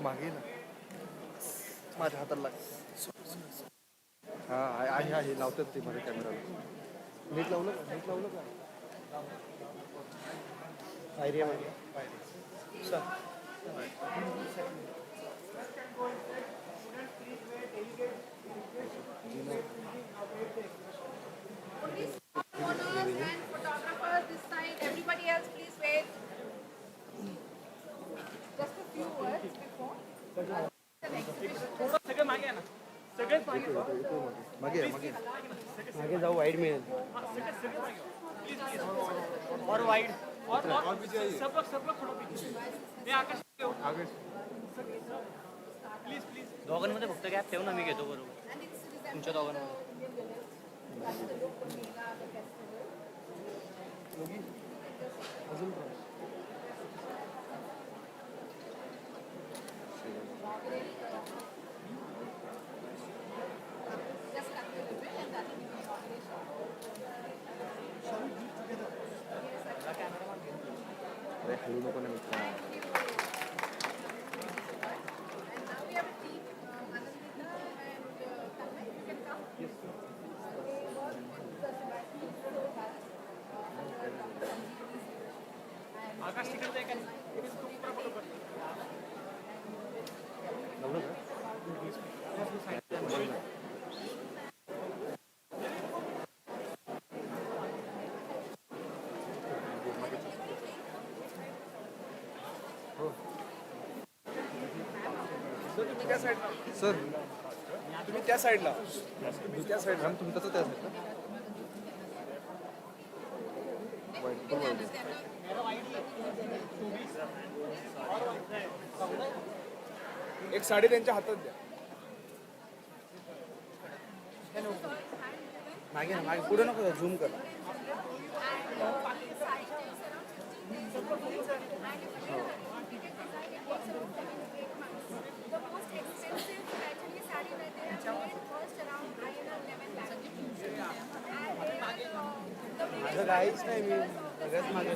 मागे ना माझ्या हाताला लाग. हा आहे आहे लावतात ते माझ्या कॅमेराला. नीट लावलं का? नीट लावलं का? पायरी मागे मागे मागे मागे जाऊ. वाईड मिळेल और वाइड और पीछे सब लोग थोड़ा पीछे. मैं आकाश आगे प्लीज प्लीज. दोघांमध्ये फक्त गॅप ठेव ना, मी घेतो बरोबर तुमच्या दोघांमध्ये. अजून हळू नको ना मित्र. आकाश तिकडे जाय का? सर तुम्ही त्या साईडला. त्या साईडला तुम्ही तसं त्या साईडला. एक साडी त्यांच्या हातात द्या. मागे ना मागे पुढे नको झूम कर. माझं काहीच नाही, मी सगळ्यात मागे.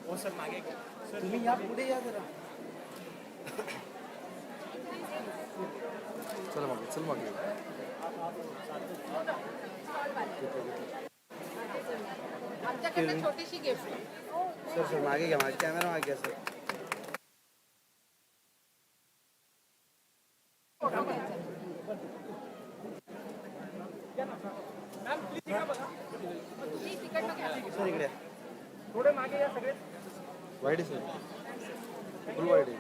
हो सर मागे सर तुम्ही या पुढे या जरा. चल मागे चल मागे. आमच्याकडे छोटीशी गिफ्ट. सर सर मागे घ्या. माझा कॅमेरा मागे घ्या सर. सर इकडे थोडे मागे या सगळे. वाईड आहे सर. फुल वाईड आहे.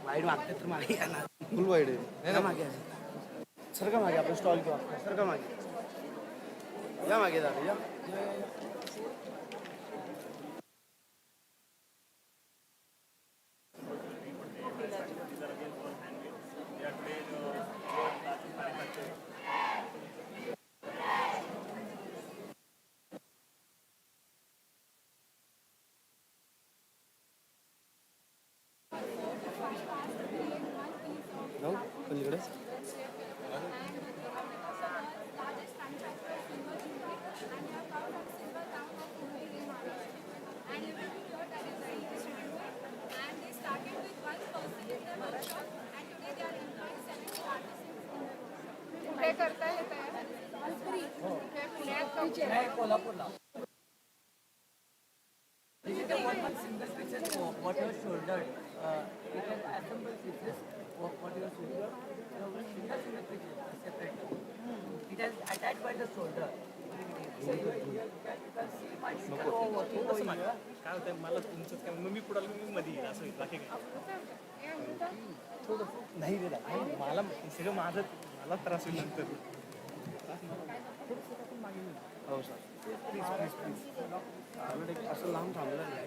वाईड मागते तर मागे या ना. फुल वाईड आहे. नाही ना मागे सर का मागे आपण स्टॉल घेऊ. सर का मागे या. मागे दादा या. पलीकडे करताय पुण्यात कोल्हापूरला. What was shouldered, it has assembled pieces. What you are shouldered, single pieces separate. It is attached by the shoulder. So you can see my shoulder working over here. काय होतं मला तुमचं काय मग मी पुढे मी मध्ये येईल असं बाकी काय नाही रे मला सगळं माझं मला त्रास होईल नंतर. हो sir please please please already असं लांब थांबलं नाही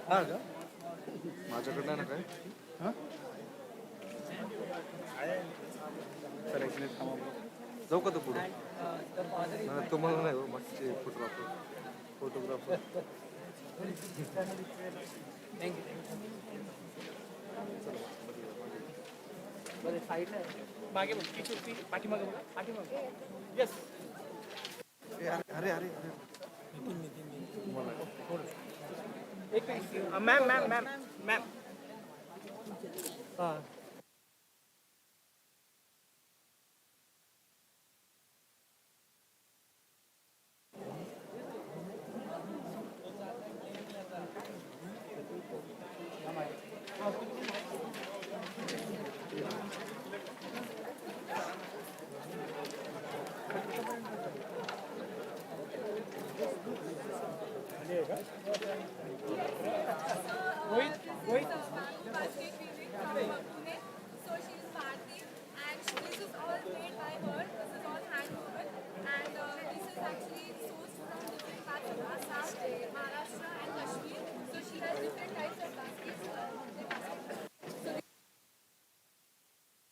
हा का माझ्याकडनं ना काय हां सर एक मिनिट थांबा जाऊ का तो पुढे नाही तुम्हाला नाही हो मागचे फोटोग्राफर मागे बघ पाठीमागे बघा पाठीमागे येस अरे अरे अरे एक मॅम मॅम मॅम मॅम हां Wait. So she is Bharti and this is all made by her. This is all hand-woven and this is actually sourced from different parts of Assam, Maharashtra and Kashmir. So she has different types of baskets. So they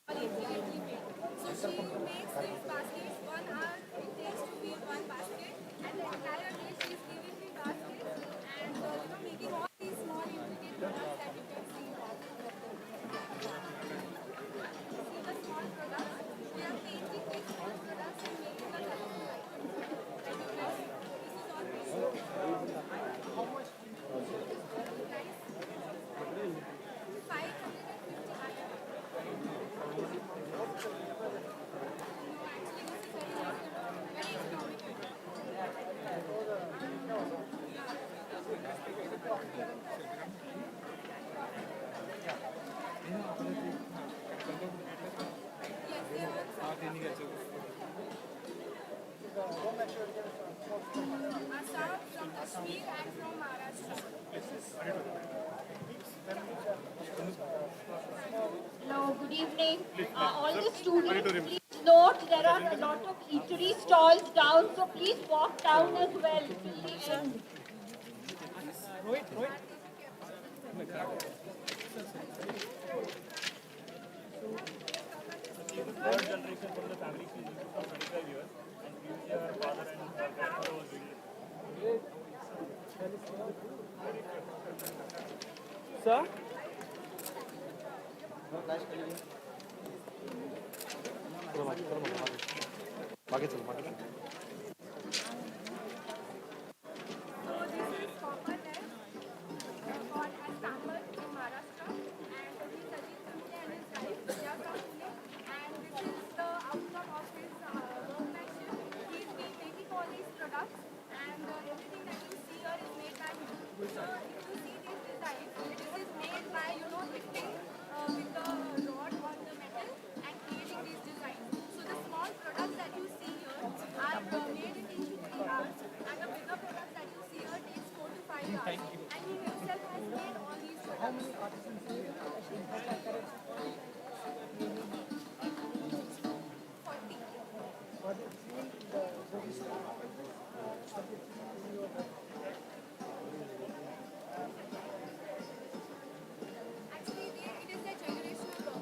are intricately made. So she makes these baskets 1 hour it takes to weave one basket and the entire day she is giving me baskets and making all these small intricate products that you can see. See the small products. We are painting these small products and making a colorful item. And you can see this is all made. How much? Price? 550 items. No, actually this is very economical. Yes, they are Assam, from Kashmir and from Maharashtra. Hello, good evening. All the students, please note there are a lot of eatery stalls down, so please walk down as well till the end. Rohit. Third generation from the family, she is for 25 years, and previously her father and her grandfather was doing it. Sir? मागे चल मागे चल So this is copper net, called as sample from Maharashtra, and this is Pune and his wife. They are from Pune, and this is the outcome of his workmanship. He's been making all these products, and everything that you see here is made by him. So if you see these designs, this is made by lifting with the rod on the metal and creating these designs. So the small products that you see here are made in 2 to 3 hours, and the bigger products that you see here takes 4 to 5 hours. And he himself has made all these products. How many artisans do you have? 40. Actually, it is a generational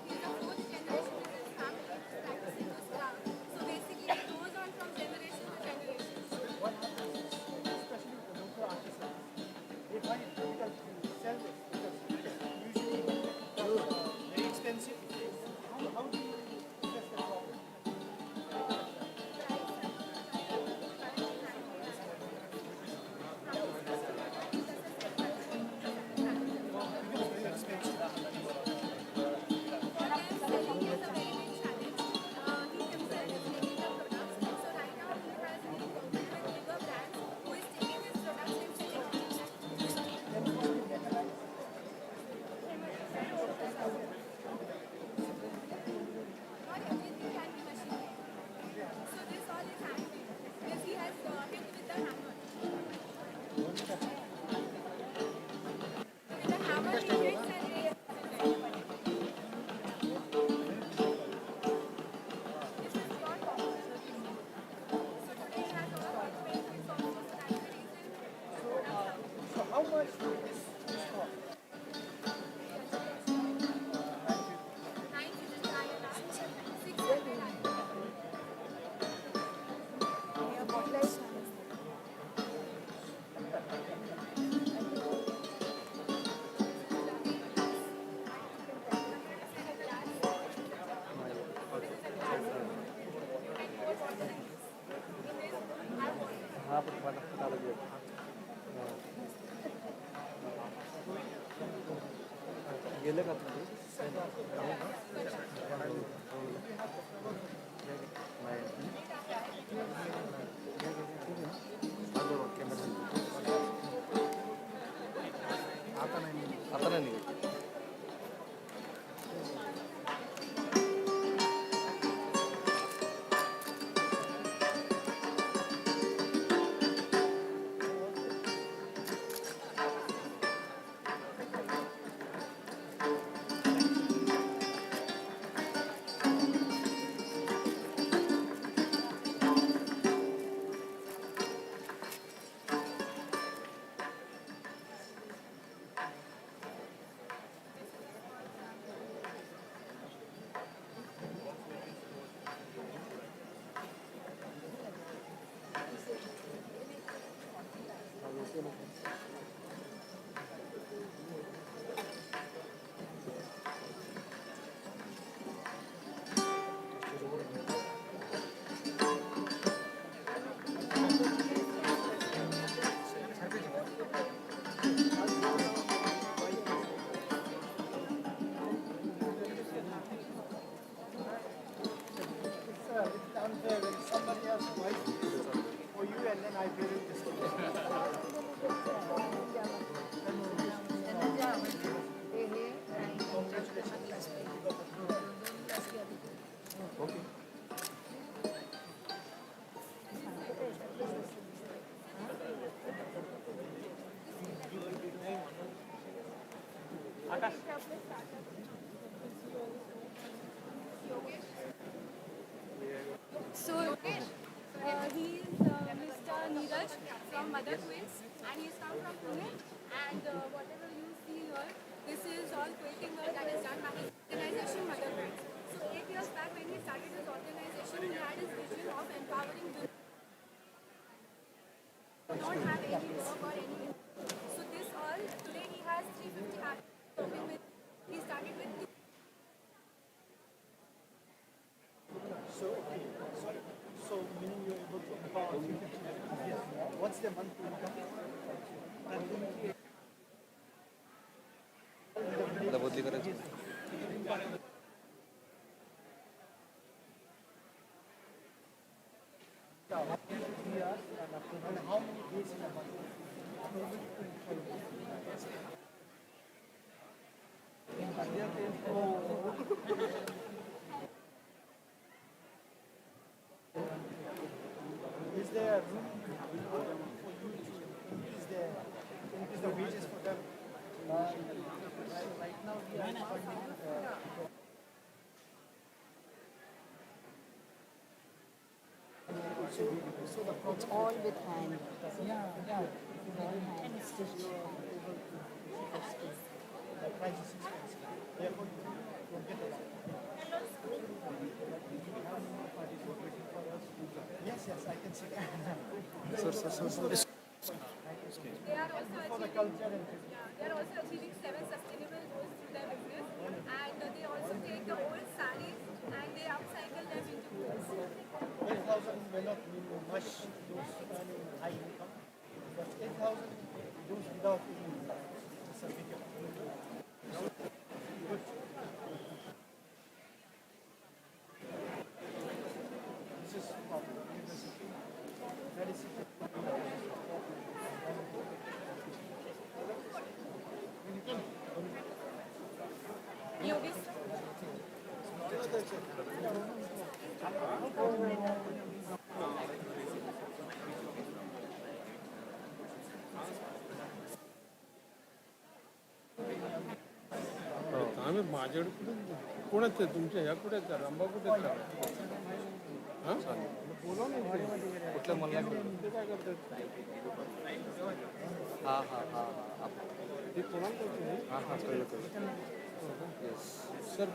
हा पण मला चालू दे. गेलं का तुम्ही? आता नाही निघत. So, he is Mr. Neeraj from Mother Twins, and he is come from Pune. And whatever you see here, this is all quilting work that is done by his organization Mother Twins. So 8 years back when he started his organization, he had his vision of empowering women who don't have any work or any. So this all, today he has 350 artists working with. He started with 2. So meaning you're able to empower 350. Yes. What's the monthly income? बदली करायची. And how many days in a month? Is there room for you to increase the wages for them? Right now we are funding. So the It's all with hand. Yeah. Very hand stitched. the price is expensive. Therefore, you don't get a lot. Yes, I can see that. They are also For the achieving, culture and they are also achieving 7 sustainable goals through their business, and they also take the old sarees and they upcycle them into clothes. 8,000 may not mean much to those earning high income, but 8,000 those without any income. It's a big amount. Good. This is from university. That is Yogis. आम्ही माझ्याकडे कुठे कोणाच आहे तुमच्या ह्या कुठे आहेत रंबा कुठे आहेत हां बोला ना कुठलं मला ते काय करतात हा हा हा हा हे कोणाला करतो हे? हां हां कळलं कळलं येस सर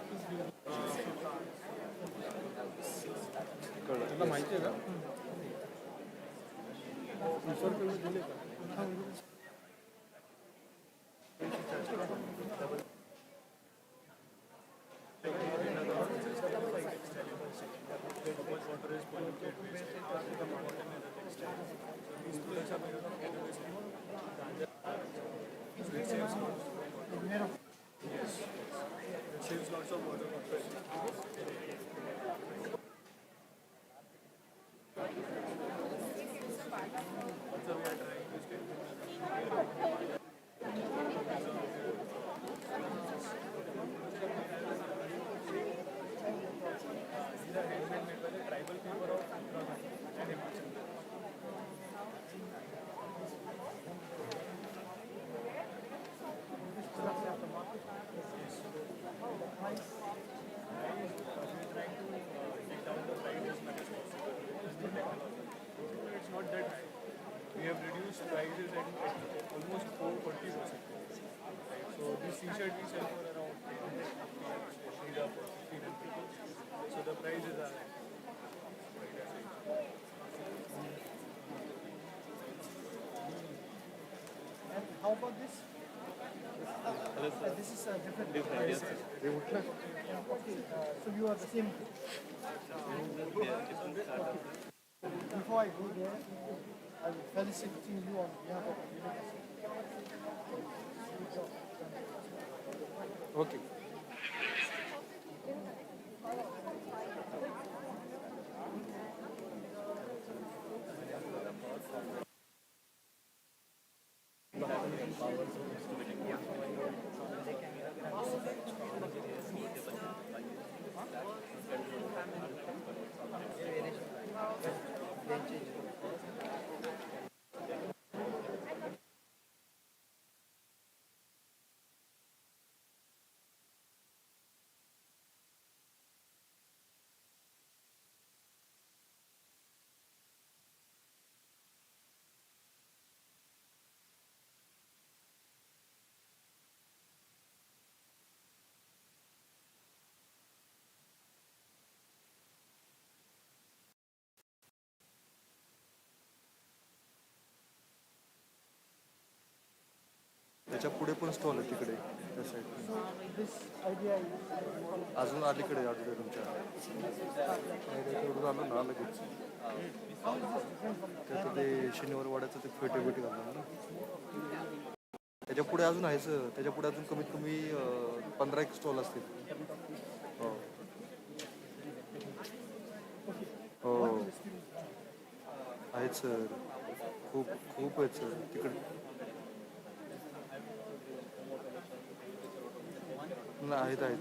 कळलं तुला माहिती आहे का सर दिले का saves lots of water. It's not that high. We have reduced prices at almost 40%. So this t-shirt we sell for around 850, these are for 1500. So the prices are and how about this? This is a different price. ते उठलं Okay, so you are the same. Before I go there, I will felicitate you on behalf of the university. Okay त्याच्या पुढे पण stall आहे तिकडे त्या side This idea is अजून अलीकडे ऑडिटोरियमच्या तेवढं आलं ना लगेच त्याचं ते शनिवार वाड्याचं ते फेटे बिटे घालणार ना त्याच्या पुढे अजून आहेच त्याच्या पुढे अजून कमीत कमी 15 एक स्टॉल असतील हो हो आहेत सर खूप खूप आहेत सर तिकडे आहेत आहेत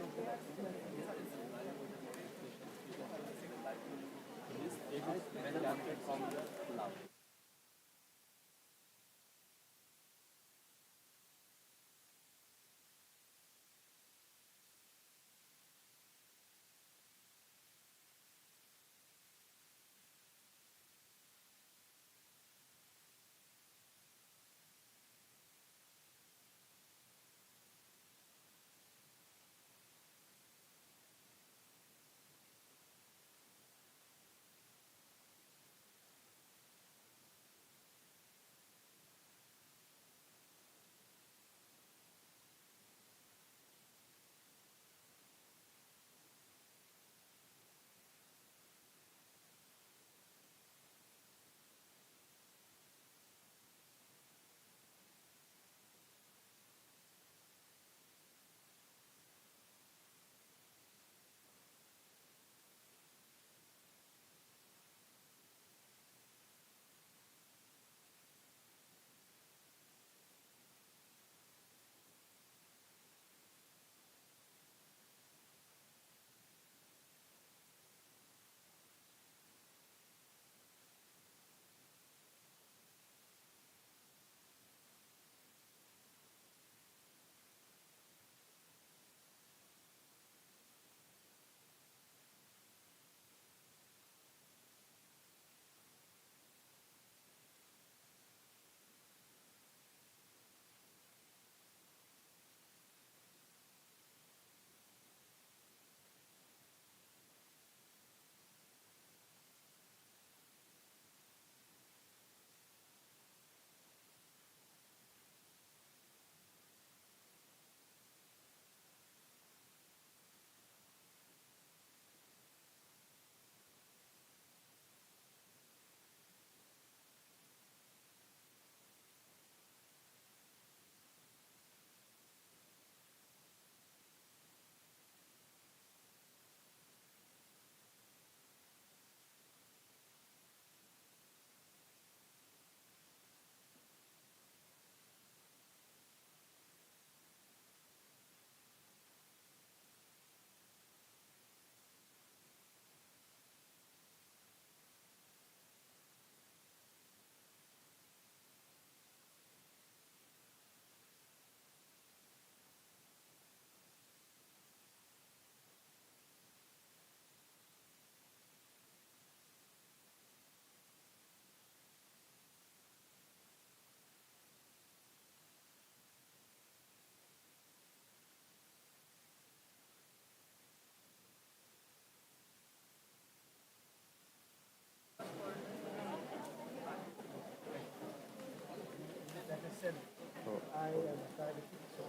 understand. हो. I am diabetic, so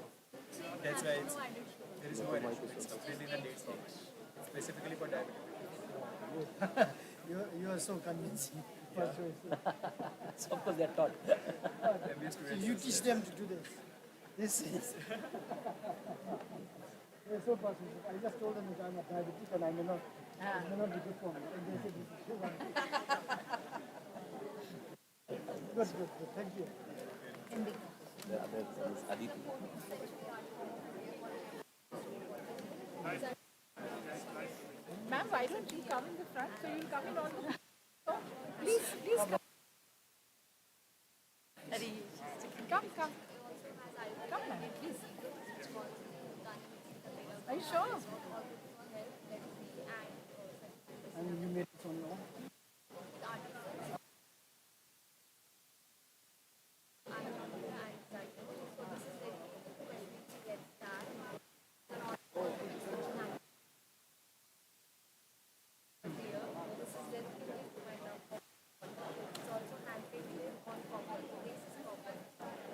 That's why there is no addition. It's completely the dates format. It's specifically for diabetes. you are so convincing. So of course they are taught. MBA So students. you teach them to do this. This is. They're so positive. I just told them that I'm a diabetic and it may not be good for me. And they said this is so wonderful. Good. Thank you. The other is Aditi. Ma'am, why don't you come in the front? So you'll come in on the please come. Come. Come, ma'am, please. Are you sure? And you made it on your own.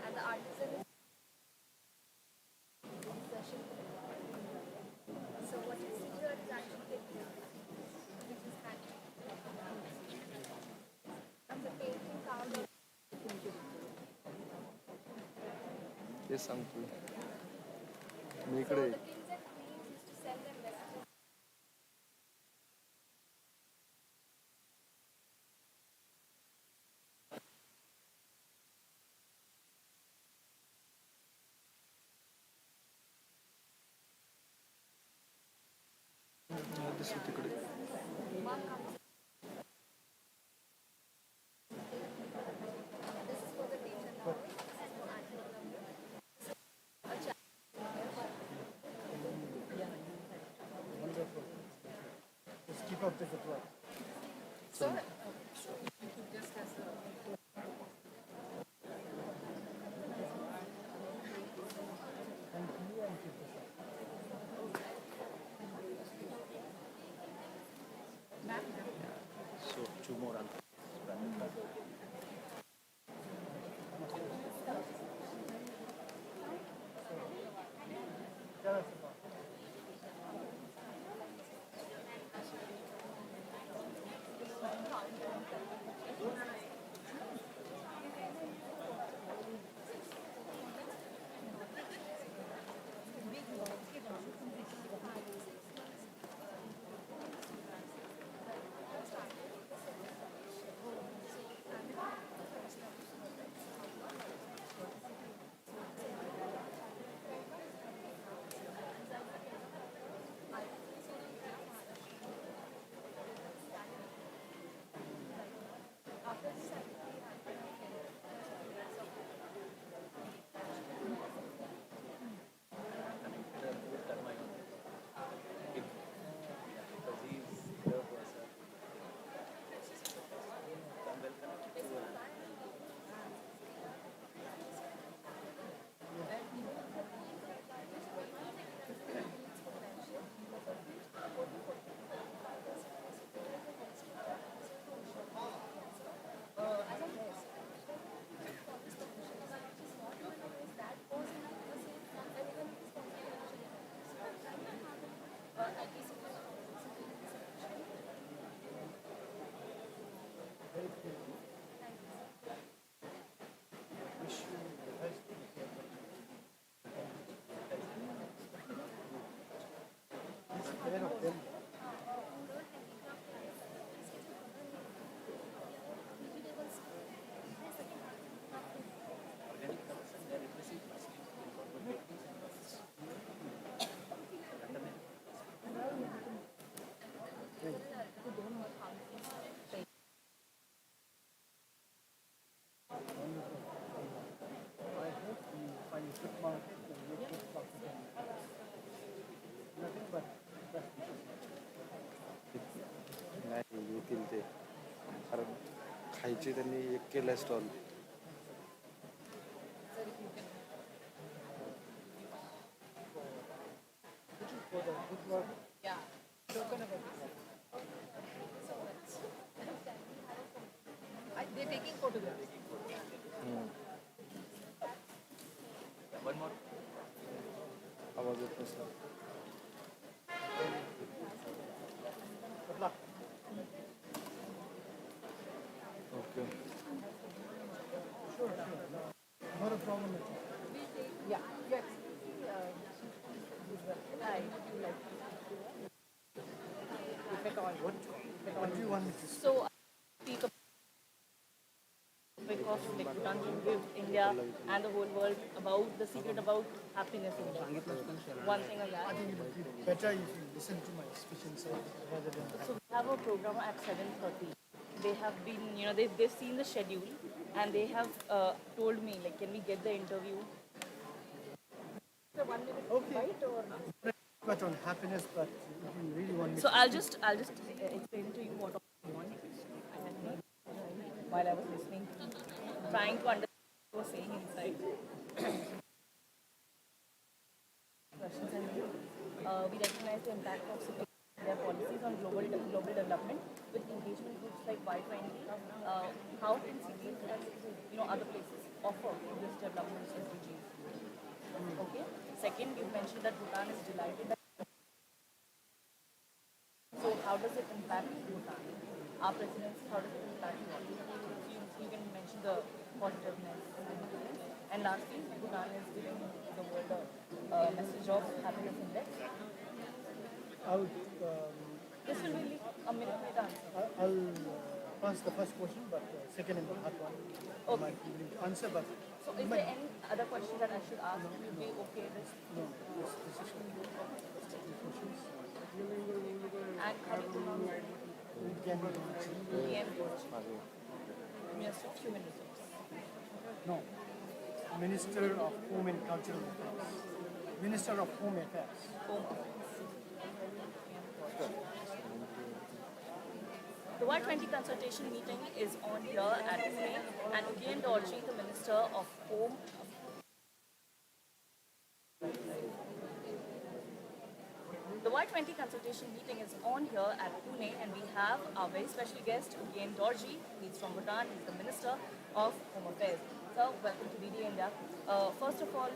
And the artisan so what you see here is actually which is handmade. And the painting carved out. तेच सांगतो मी So इकडे the kings and queens used to send them messages. दिसू तिकडे This is for the dates and hours. This is for annual number. A Wonderful. Just keep up the good work. so you could just as a Thank you and keep this up. So two more on. Tell us about fair of them. I hope you find a good market and make good profit. Nothing but best wishes. नाही येतील ते कारण खायचे त्यांनी एक केलं stall For the good work. yeah. Token of they're taking photographs. Okay. Not a problem at all. Yeah, yes. I like if at all. What do you want me to say? So, I speak a topic of like Bhutan can give India and the whole world about the secret about happiness in India. One thing I I got. think it would be better if you listen to my speech inside rather than So we have a program at 7:30. They have been, they've seen the schedule and they have told me like, can we get the interview? So 1 minute, Okay. right? Or but on happiness, but if you really want me so to I'll just explain to you what I want while I was listening, trying to understand what you were saying inside. Questions and we recognize the impact of their policies on global development with engagement groups like Y20. How can cities and other places offer this development SDGs? Okay. Second, you mentioned that Bhutan is delighted. So how does it impact Bhutan? Our presidency, how does it impact Bhutan? You can mention the positiveness. And lastly, Bhutan is giving the world a message of happiness index. I'll This will be a minute answer. pass the first question, but second and the third one I might be able to answer. But So is there any other question that I should ask? Will be okay this? no, this is the questions. And how do you pronounce it? Can YM Dorji, Minister of Human Resources. no, Minister of Home and Cultural Affairs, Minister of Home Affairs. Home Office. The Y20 consultation meeting is on here at Pune, and Ugyen Dorji, the Minister of Home. The Y20 consultation meeting is on here at Pune, and we have our very special guest, Ugyen Dorji. He's from Bhutan. He's the Minister of Home Affairs. So, welcome to DD India. First of all,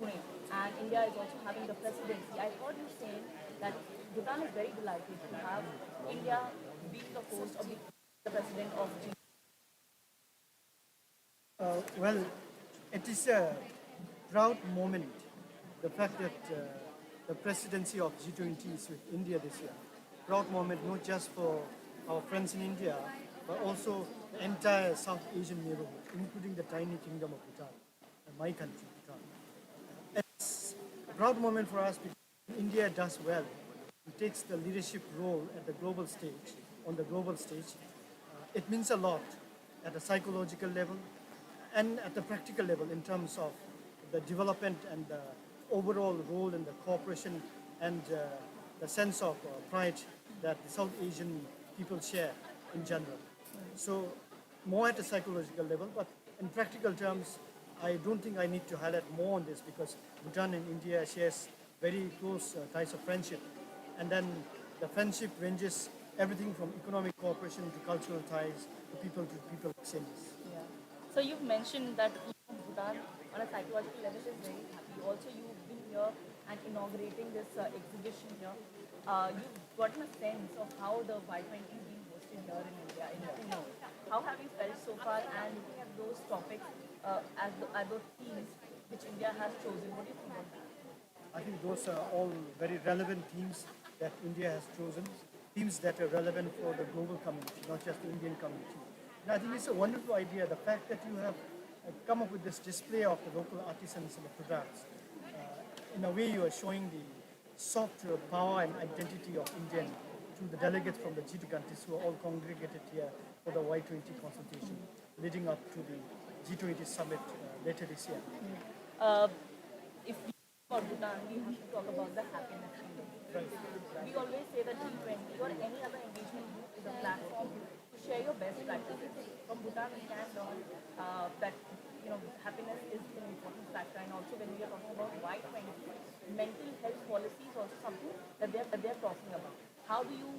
Pune, and India is also having the presidency. I heard you saying that Bhutan is very delighted to have India being the host of the president of G. Well, it is a proud moment, the fact that the presidency of G20 is with India this year. Proud moment not just for our friends in India, but also the entire South Asian neighborhood, including the tiny kingdom of Bhutan, my country, Bhutan. It's a proud moment for us because India does well. It takes the leadership role at the global stage, on the global stage. It means a lot at the psychological level and at the practical level in terms of the development and the overall role in the cooperation and the sense of pride that the South Asian people share in general. So more at a psychological level, but in practical terms, I don't think I need to highlight more on this because Bhutan and India shares very close ties of friendship. And then the friendship ranges everything from economic cooperation to cultural ties to people exchanges. Yeah. So you've mentioned that Bhutan on a psychological level is very happy. Also, you've been here and inaugurating this exhibition here. You've gotten a sense of how the Y20 is being hosted here in India, in Pune. How have you felt so far? And looking at those topics as those themes which India has chosen, what do you think of that? I think those are all very relevant themes that India has chosen, themes that are relevant for the global community, not just the Indian community. And I think it's a wonderful idea, the fact that you have come up with this display of the local artisans and the products. In a way, you are showing the soft power and identity of India to the delegates from the G2 countries who are all congregated here for the Y20 consultation, leading up to the G20 summit later this year. If we talk about Bhutan, we have to talk about the happiness index. We always say that G20 or any other engagement group is a platform to share your best practices. From Bhutan, we can learn that happiness is an important factor, and also when we are talking about Y20, mental health policy is also something that they are talking about. How do you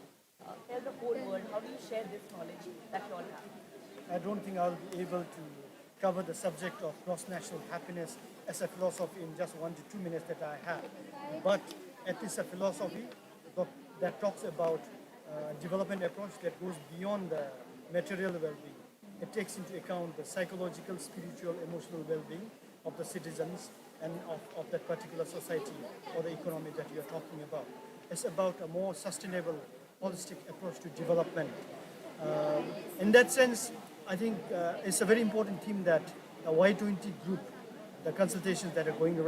tell the whole world? How do you share this knowledge that you all have? I don't think I'll be able to cover the subject of cross-national happiness as a philosophy in just 1 to 2 minutes that I have. But it is a philosophy that talks about development approach that goes beyond the material well-being. It takes into account the psychological, spiritual, emotional well-being of the citizens and of that particular society or the economy that you're talking about. It's about a more sustainable, holistic approach to development. In that sense, I think it's a very important theme that the Y20 group, the consultations that are going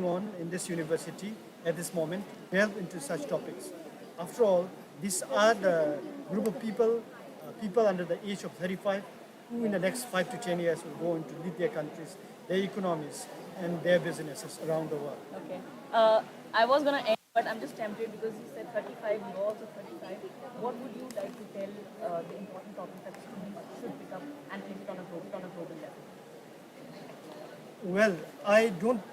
on in this university at this moment, delve into such topics. After all, these are the group of people under the age of 35, who in the next 5 to 10 years will go on to lead their countries, their economies, and their businesses around the world. Okay. I was going to end, but I'm just tempted because you said 35, you're also 35. What would you like to tell the important topics that students should pick up and take it on a global level? Well, I don't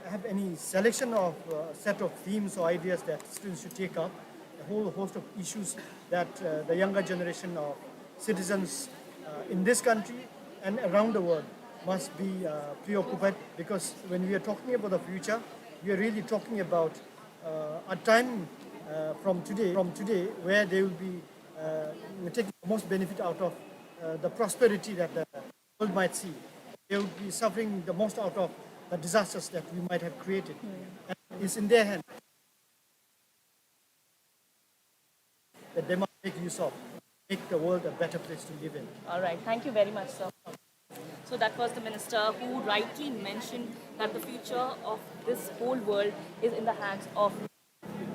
have any selection of set of themes or ideas that students should take up. A whole host of issues that the younger generation of citizens in this country and around the world must be preoccupied, because when we are talking about the future, we are really talking about a time from today where they will be taking the most benefit out of the prosperity that the world might see. They will be suffering the most out of the disasters that we might have created. And it's in their hands that they must make use of, make the world a better place to live in. All right. Thank you very much, sir. So that was the minister who rightly mentioned that the future of this whole world is in the hands of youth.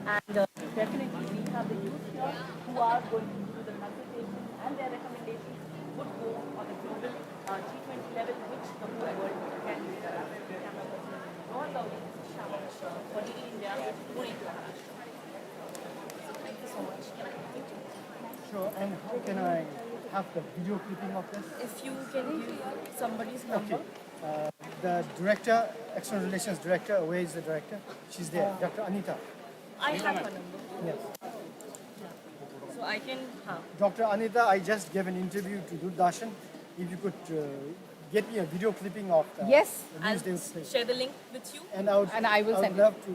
And definitely we have the youth here who are going to do the consultation, and their recommendations would go on a global G20 level, which the whole world can use. Camera person John Gowdy, this is Shama Mishra for DD India, Pune, Maharashtra. So thank you so much. Can I thank you? Sure, and how can I have the video clipping of this? If you can give somebody's number. Okay. The director, External Relations Director, where is the director? She's there, Dr. Anita. I have her number. Yes. So I can, Dr. Anita, I just gave an interview to Doordarshan. If you could get me a video clipping of Yes. the I'll news they would play. share the link with you. And I will I send would it. love to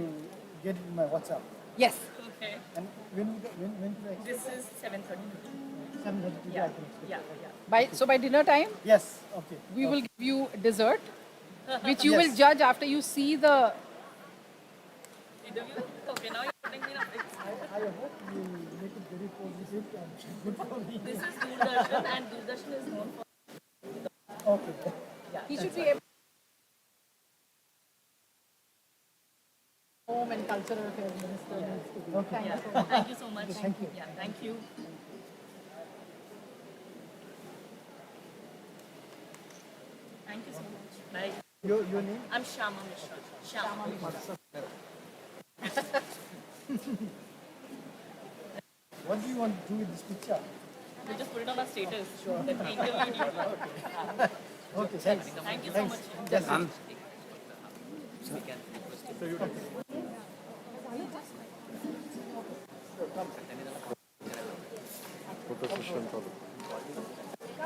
get it in my WhatsApp. Yes. Okay. And when could I expect? This is 7:30. 7:30 today, I can expect. Yeah. By dinner time, Yes, okay. we will give you dessert, which you Yes. will judge after you see the. Interview? Okay, now you're putting me in a fix. I hope you make it very positive and good for me. This is Doordarshan, and Doordarshan is known for. Okay. He should be able. Home and Cultural Affairs Minister needs to be. Okay. Thank you so much. Thank you so much. Thank you. Yeah, thank you. Thank you so much. Bye. Your name? I'm Shama Mishra. Shama Mishra. What do you want to do with this picture? We'll just put it on our status. Sure. That we interviewed you. Okay, thanks. Thank you so much. Yes.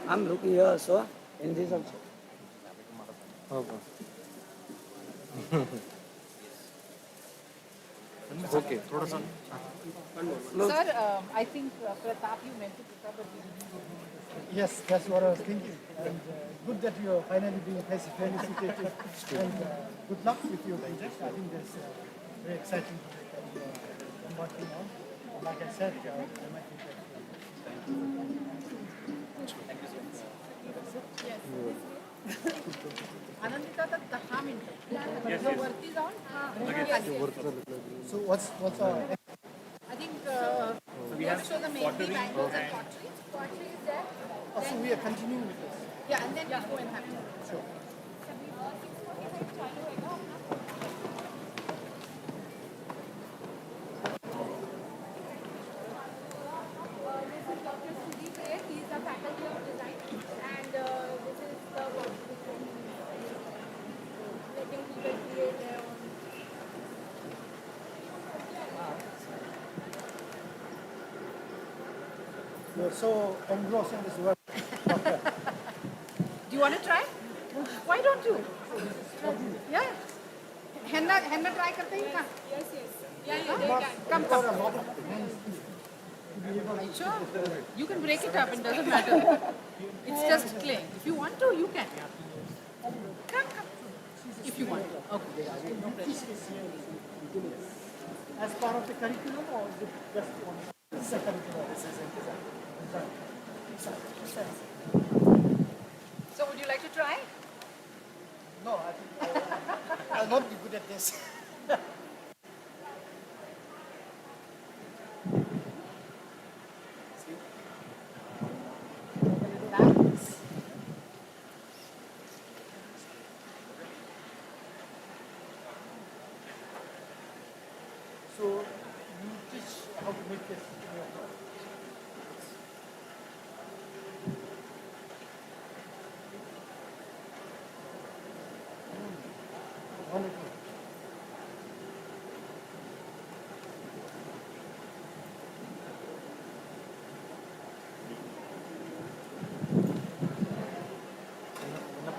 I'm looking here also in this also. Okay थोडासा Sir, I think Pratap, you meant to pick up, but we didn't go. Yes, that's what I was thinking. And good that you are finally being felicitated. And good luck with your project. I think that's very exciting project that you are embarking on. And like I said, I might think that. Anandita, the 10 minutes. वरती जाऊन So what's our I think let's show the mainly mangoes and pottery. Pottery is there. so we are continuing with this. Yeah, and then we go and have it. Sure. This is Dr. Sudeep Ray. He is a faculty of design, and this is the work letting people create their own. You're so engrossed in this work. Doctor. Do you want to try? Why don't you? Yeah. Henna try karte hain na? Yes, yes. Yeah, they can. Come. Are you sure? You can break it up, it doesn't matter. It's just clay. If you want to, you can. Come. If you want. Okay. No pressure. As part of the curriculum, or is it just one? This is a curriculum. This is So would you like to try? No, I think I'll not be good at this. So you teach how to make this in your class. Wonderful.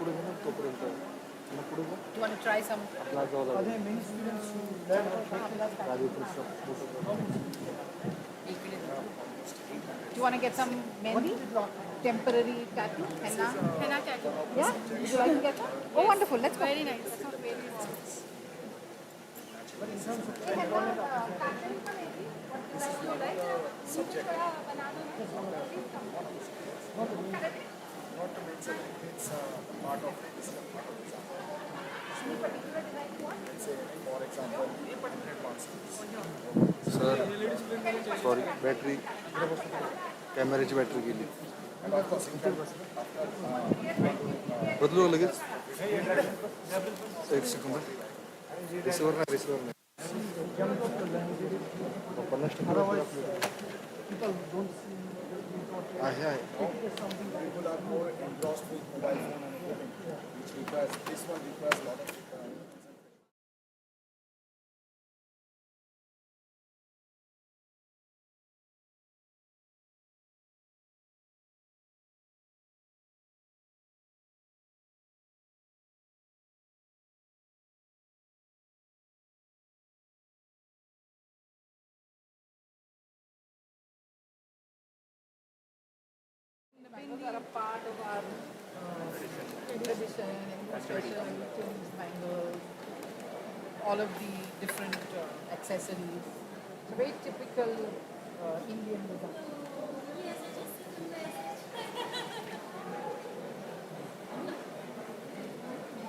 Do you want to try some? Are there many students who learn how to make this? Do you want to get some mehndi? Temporary tattoo? Henna? Henna tattoo. Yeah? Would you like to get one? Oh, wonderful. Let's go. Very nice. That sounds very nice. Not to mention, it's part of it. It's a part of it. Let's say, for example, 100 marks. Sir, sorry, battery. कॅमेऱ्याची battery गेली बदलू लगेच एक second receiver नाही 50% आहे people are more engrossed with mobile phone and coding, which requires this one requires a lot of Bangles are a part of our tradition, special things, bangles, all of the different accessories. It's a very typical Indian design.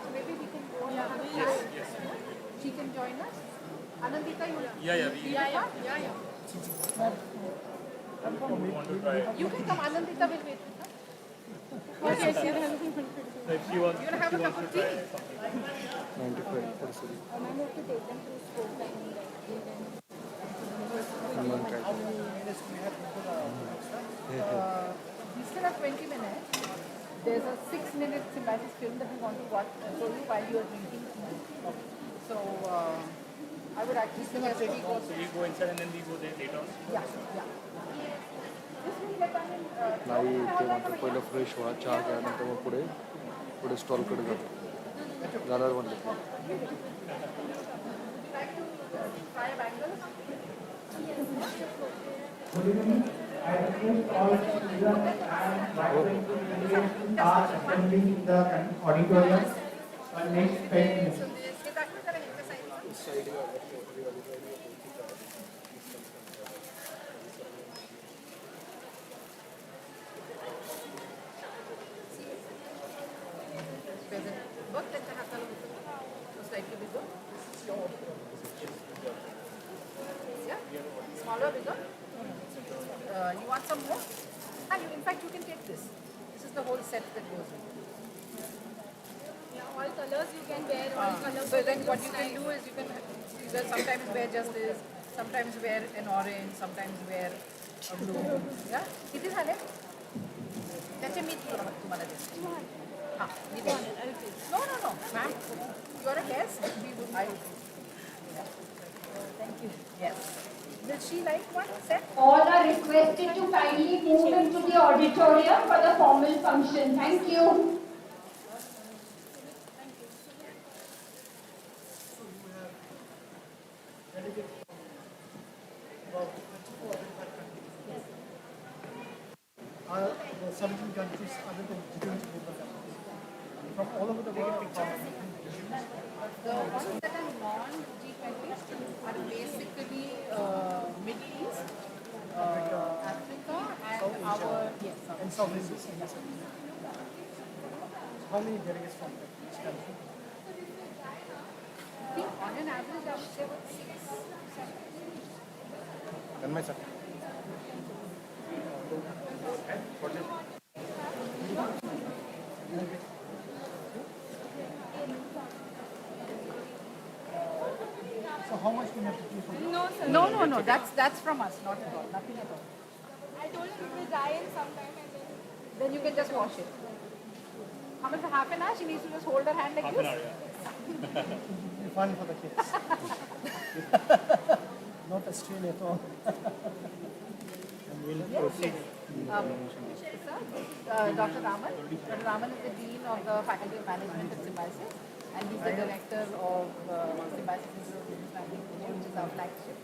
So maybe we can go and have a chat. She can join us. Anandita, you You can come, Anandita will wait with us. Okay, see you then. You're going to have a cup of tea. 95%. We still have 20 minutes. There's a 6-minute Symbiosis film that we want to watch and show you while you are drinking tea. So I would actually suggest we go. So we go inside and then we go there later. Yeah. नाही ते म्हणतात पहिलं fresh व्हा चहा घ्या नंतर मग पुढे स्टॉलकडे जातो जाणार म्हणले I request all students and faculty are attending the auditorium for next 10 minutes. Smaller, bigger? You want some more? In fact, you can take this. This is the whole set that goes in. Yeah, all colors you can wear, all colors. So then what you can do is you can either sometimes wear just this, sometimes wear an orange, sometimes wear a blue. Yeah? किती झाले? त्याचे मी तुम्हाला देते. हां, मी देते. No, ma'am. You are a guest. Thank you. Yes. Will she like one set? All are requested to kindly move into the auditorium for the formal function. Thank you. other than G20 people from all over the world? The ones that are non-G20 are basically Middle East, Africa, and our And South Asia. How many delegates from each country? I think on an average, I would say about 6, 7. Tanmay sir. So how much do you have to pay for this? No, sir. No. That's from us, not at all. Nothing at all. I told him it will dry in sometime and Then you can just wash it. How much for half an hour? She needs to just hold her hand like this. Fun for the kids. Not a strain at all. And we'll proceed. Dr. Raman. Dr. Raman is the Dean of the Faculty of Management at Symbiosis, and he's the Director of Symbiosis International University, which is our flagship.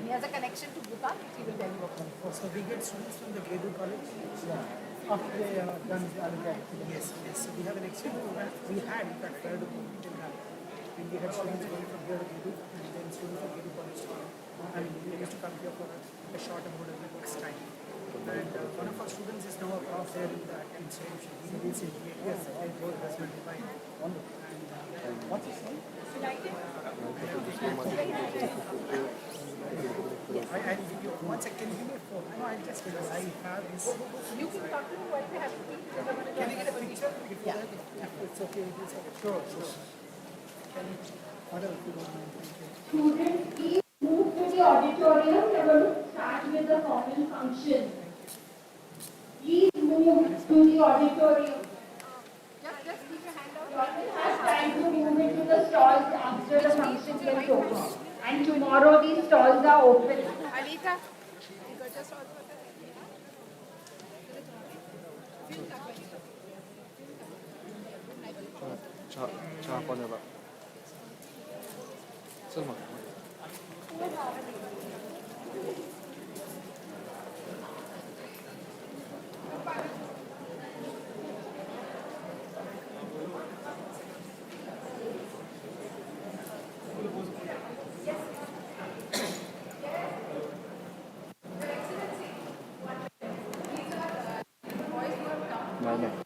He has a connection to Bhutan, which he will tell you about. So we get students from the Gedu College? Yeah. After they are done the undergrad. Yes. So we have an exchange program. We had, in fact, prior to COVID, we didn't have. When we had students going from here to Gedu, and then students from Gedu College. I mean, they used to come here for a short amount of week's time. And one of our students is now a prof there in the institution. He's in yes, I both husband and wife. And what's his name? I'll give you one second. Give me a phone. No, I'll just tell you. I have his. You can talk to him while we have a tea. Can I get a picture? Yeah. It's okay. Sure. Can you? Whatever, if you don't mind. Thank you. Students, please move to the auditorium. We are going to start with the formal function. Please move to the auditorium. just keep your hand out. You always have time to move into the stalls after the function gets over. And tomorrow these stalls are open. Alika, you got your stall for the चहा पाण्याला चल मग नाही नाही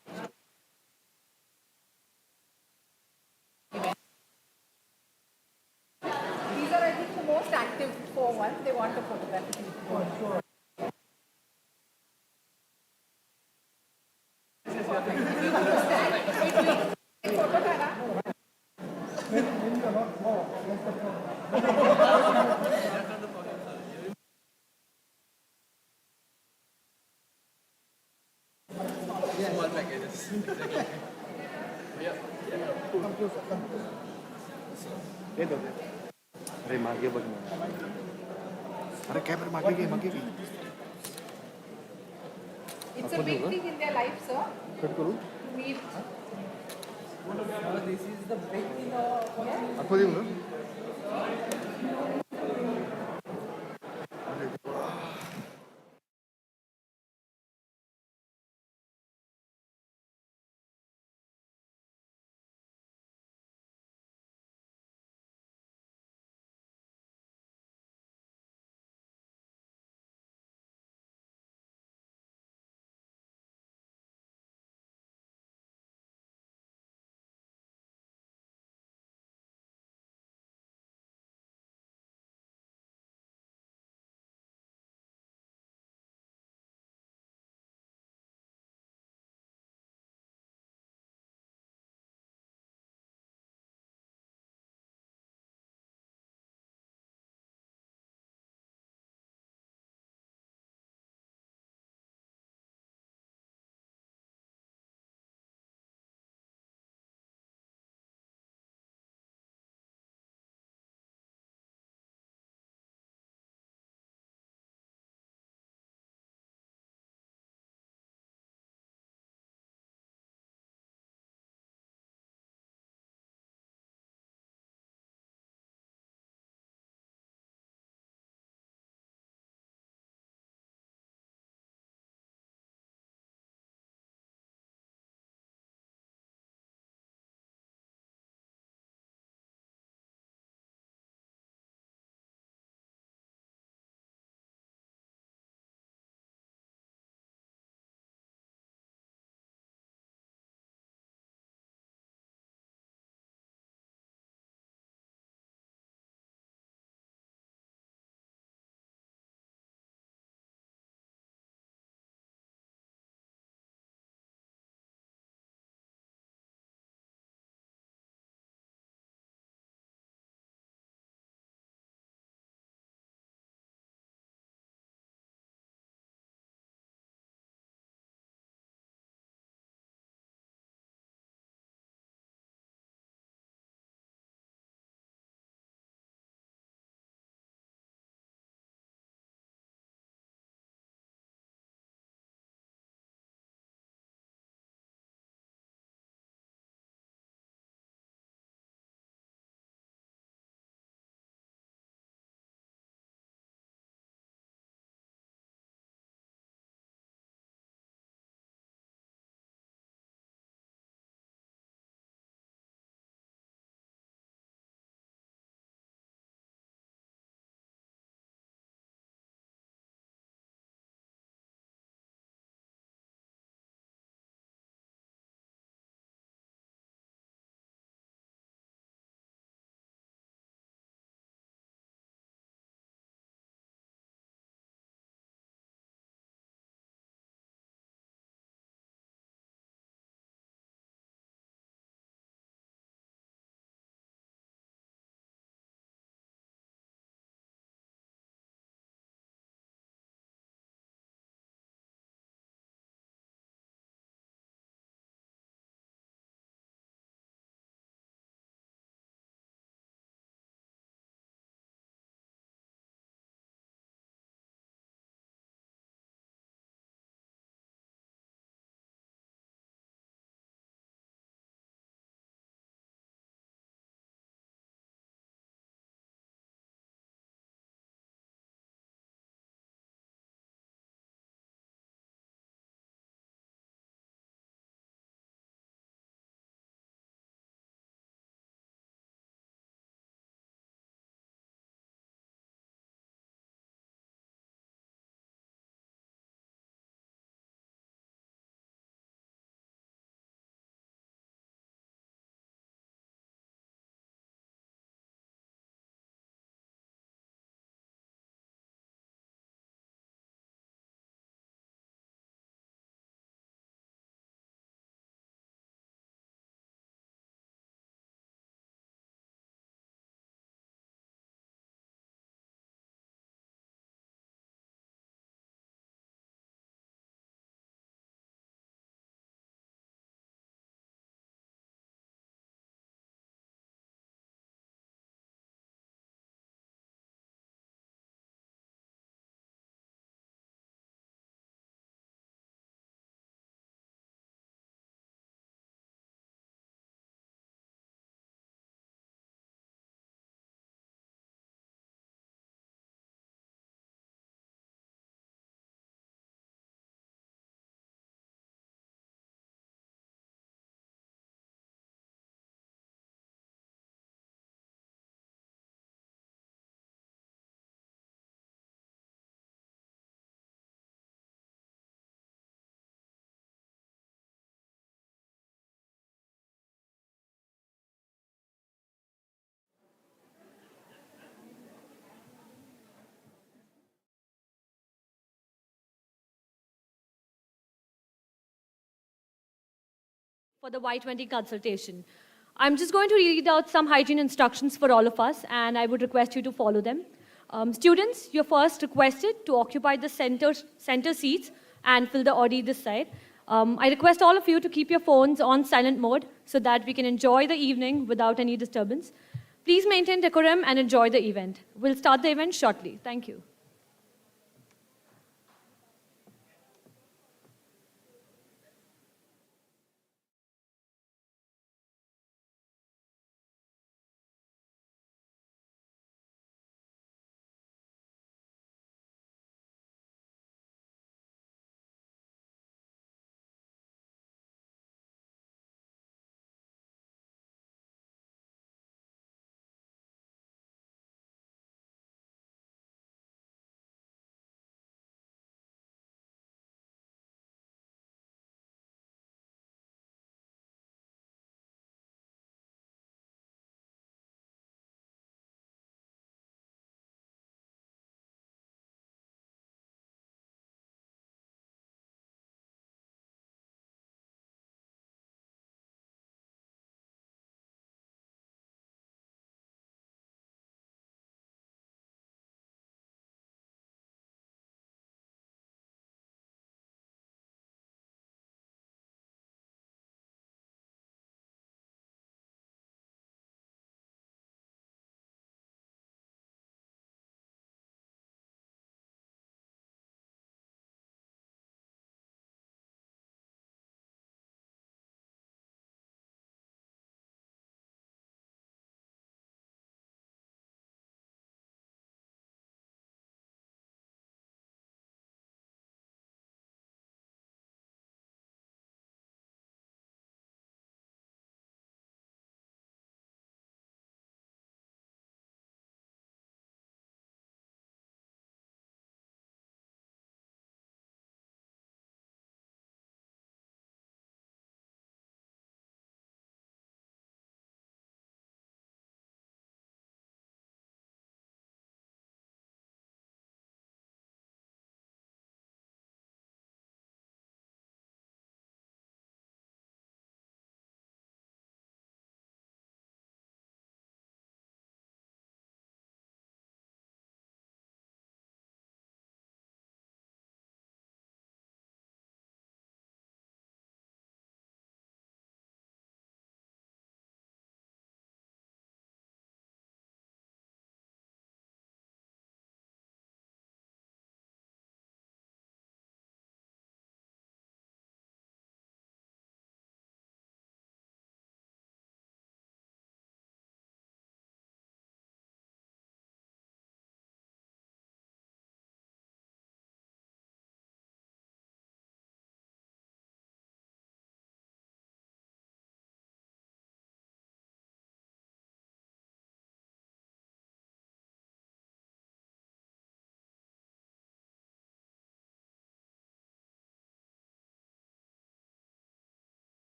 These are, I think, the most active for one. They want to photograph with you. अरे मागे बघ ना अरे कॅमेरा मागे घे It's a big thing in their life, sir. Cut करू To meet. This is the big thing of आठवण देऊ ना for the Y20 consultation. I'm just going to read out some hygiene instructions for all of us, and I would request you to follow them. Students, you're first requested to occupy the center seats and fill the Audi this side. I request all of you to keep your phones on silent mode so that we can enjoy the evening without any disturbance. Please maintain decorum and enjoy the event. We'll start the event shortly. Thank you.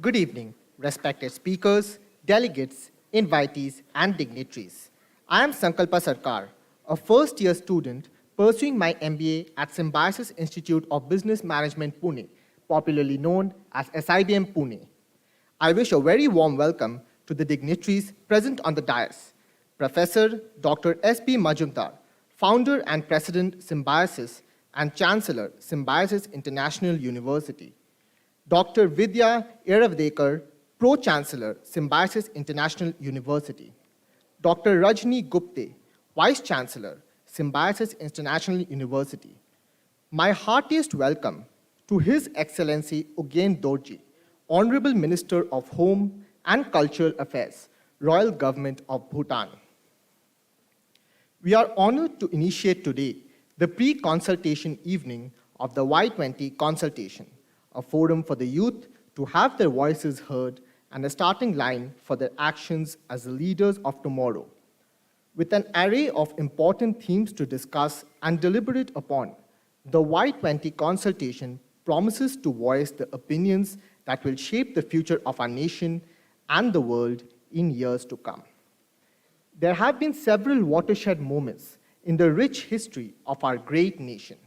Good evening, respected speakers, delegates, invitees, and dignitaries. I am Sankalpa Sarkar, a first-year student pursuing my MBA at Symbiosis Institute of Business Management, Pune, popularly known as SIBM Pune. I wish a very warm welcome to the dignitaries present on the dais. Professor Dr. S.P. Majumdar, founder and president, Symbiosis, and Chancellor, Symbiosis International University. Dr. Vidya Yeravdekar, Pro-Chancellor, Symbiosis International University. Dr. Rajni Gupte, Vice-Chancellor, Symbiosis International University. My heartiest welcome to His Excellency Ugyen Dorji, Honorable Minister of Home and Cultural Affairs, Royal Government of Bhutan. We are honored to initiate today the pre-consultation evening of the Y20 Consultation, a forum for the youth to have their voices heard and a starting line for their actions as the leaders of tomorrow. With an array of important themes to discuss and deliberate upon, the Y20 Consultation promises to voice the opinions that will shape the future of our nation and the world in years to come. There have been several watershed moments in the rich history of our great nation.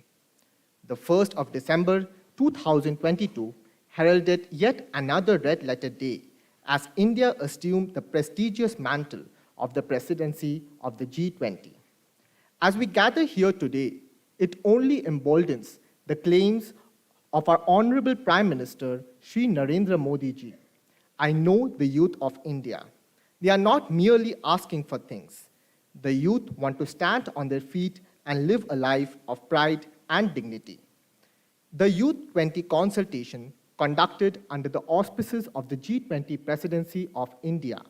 The 1st of December 2022 heralded yet another red-letter day as India assumed the prestigious mantle of the presidency of the G20. As we gather here today, it only emboldens the claims of our Honorable Prime Minister, Shri Narendra Modi ji. I know the youth of India. They are not merely asking for things. The youth want to stand on their feet and live a life of pride and dignity. The Y20 Consultation, conducted under the auspices of the G20 Presidency of India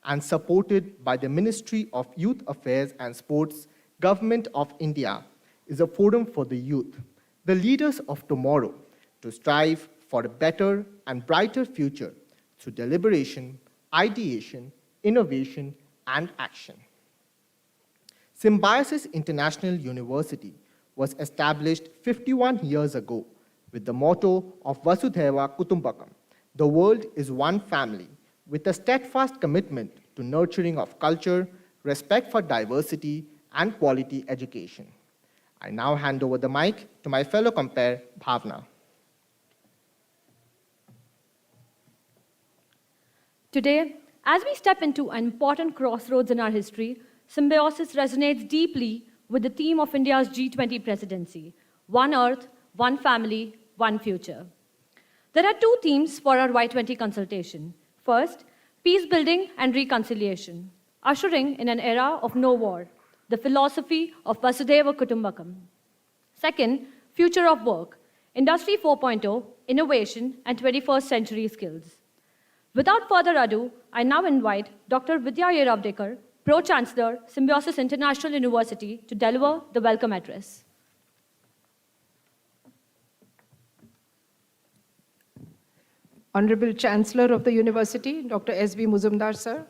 and supported by the Ministry of Youth Affairs and Sports, Government of India, is a forum for the youth, the leaders of tomorrow, to strive for a better and brighter future through deliberation, ideation, innovation, and action. Symbiosis International University was established 51 years ago with the motto of Vasudhaiva Kutumbakam, the world is one family, with a steadfast commitment to nurturing of culture, respect for diversity, and quality education. I now hand over the mic to my fellow compare, Bhavna. Today, as we step into an important crossroads in our history, Symbiosis resonates deeply with the theme of India's G20 presidency: one Earth, one family, one future. There are two themes for our Y20 consultation. First, peace building and reconciliation, ushering in an era of no war, the philosophy of Vasudhaiva Kutumbakam. Second, future of work, Industry 4.0, innovation, and 21st century skills. Without further ado, I now invite Dr. Vidya Yeravdekar, Pro-Chancellor, Symbiosis International University, to deliver the welcome address. Honorable Chancellor of the University, Dr. S.B. Majumdar, sir,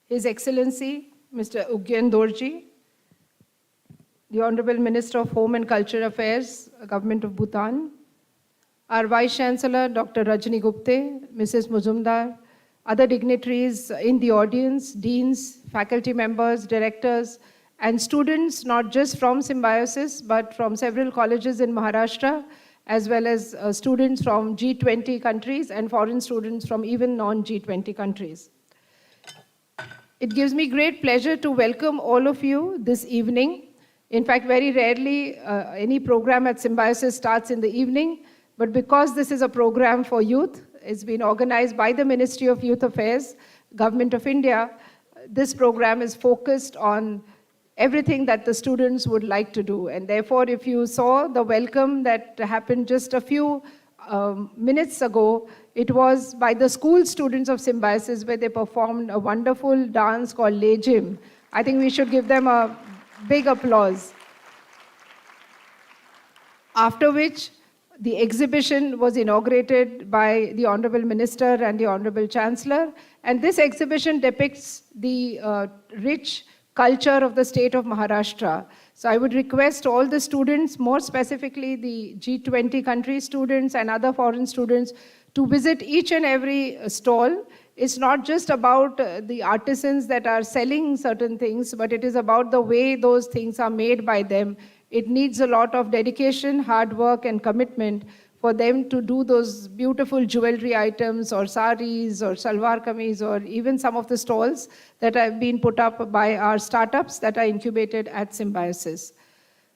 His Excellency, Mr. Ugyen Dorji, the Honorable Minister of Home and Cultural Affairs, Government of Bhutan, our Vice-Chancellor, Dr. Rajni Gupte, Mrs. Majumdar, other dignitaries in the audience, deans, faculty members, directors, and students, not just from Symbiosis, but from several colleges in Maharashtra, as well as students from G20 countries and foreign students from even non-G20 countries. It gives me great pleasure to welcome all of you this evening. In fact, very rarely any program at Symbiosis starts in the evening, but because this is a program for youth, it's been organized by the Ministry of Youth Affairs, Government of India. This program is focused on everything that the students would like to do. And therefore, if you saw the welcome that happened just a few minutes ago, it was by the school students of Symbiosis, where they performed a wonderful dance called Lezim. I think we should give them a big applause. After which, the exhibition was inaugurated by the Honorable Minister and the Honorable Chancellor. And this exhibition depicts the rich culture of the state of Maharashtra. So I would request all the students, more specifically the G20 country students and other foreign students, to visit each and every stall. It's not just about the artisans that are selling certain things, but it is about the way those things are made by them. It needs a lot of dedication, hard work, and commitment for them to do those beautiful jewelry items or saris or salwar kameez or even some of the stalls that have been put up by our startups that are incubated at Symbiosis.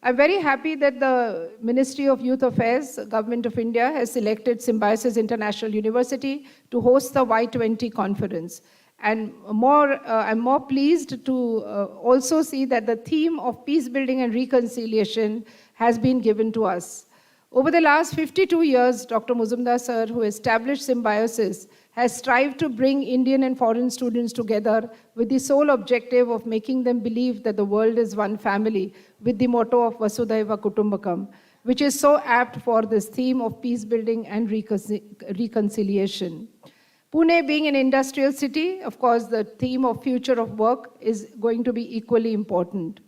I'm very happy that the Ministry of Youth Affairs, Government of India, has selected Symbiosis International University to host the Y20 conference. And I'm more pleased to also see that the theme of peace building and reconciliation has been given to us. Over the last 52 years, Dr. Muzumdar sir, who established Symbiosis, has strived to bring Indian and foreign students together with the sole objective of making them believe that the world is one family, with the motto of Vasudhaiva Kutumbakam, which is so apt for this theme of peace building and reconciliation. Pune being an industrial city, of course, the theme of future of work is going to be equally important.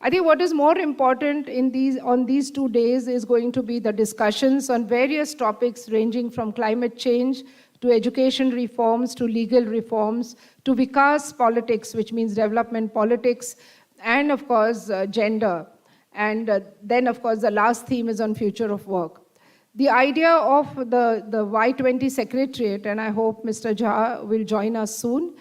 I think what is more important on these 2 days is going to be the discussions on various topics ranging from climate change to education reforms, to legal reforms, to Vikas politics, which means development politics, and of course, gender. And then, of course, the last theme is on future of work. The idea of the Y20 Secretariat, and I hope Mr. Jha will join us soon,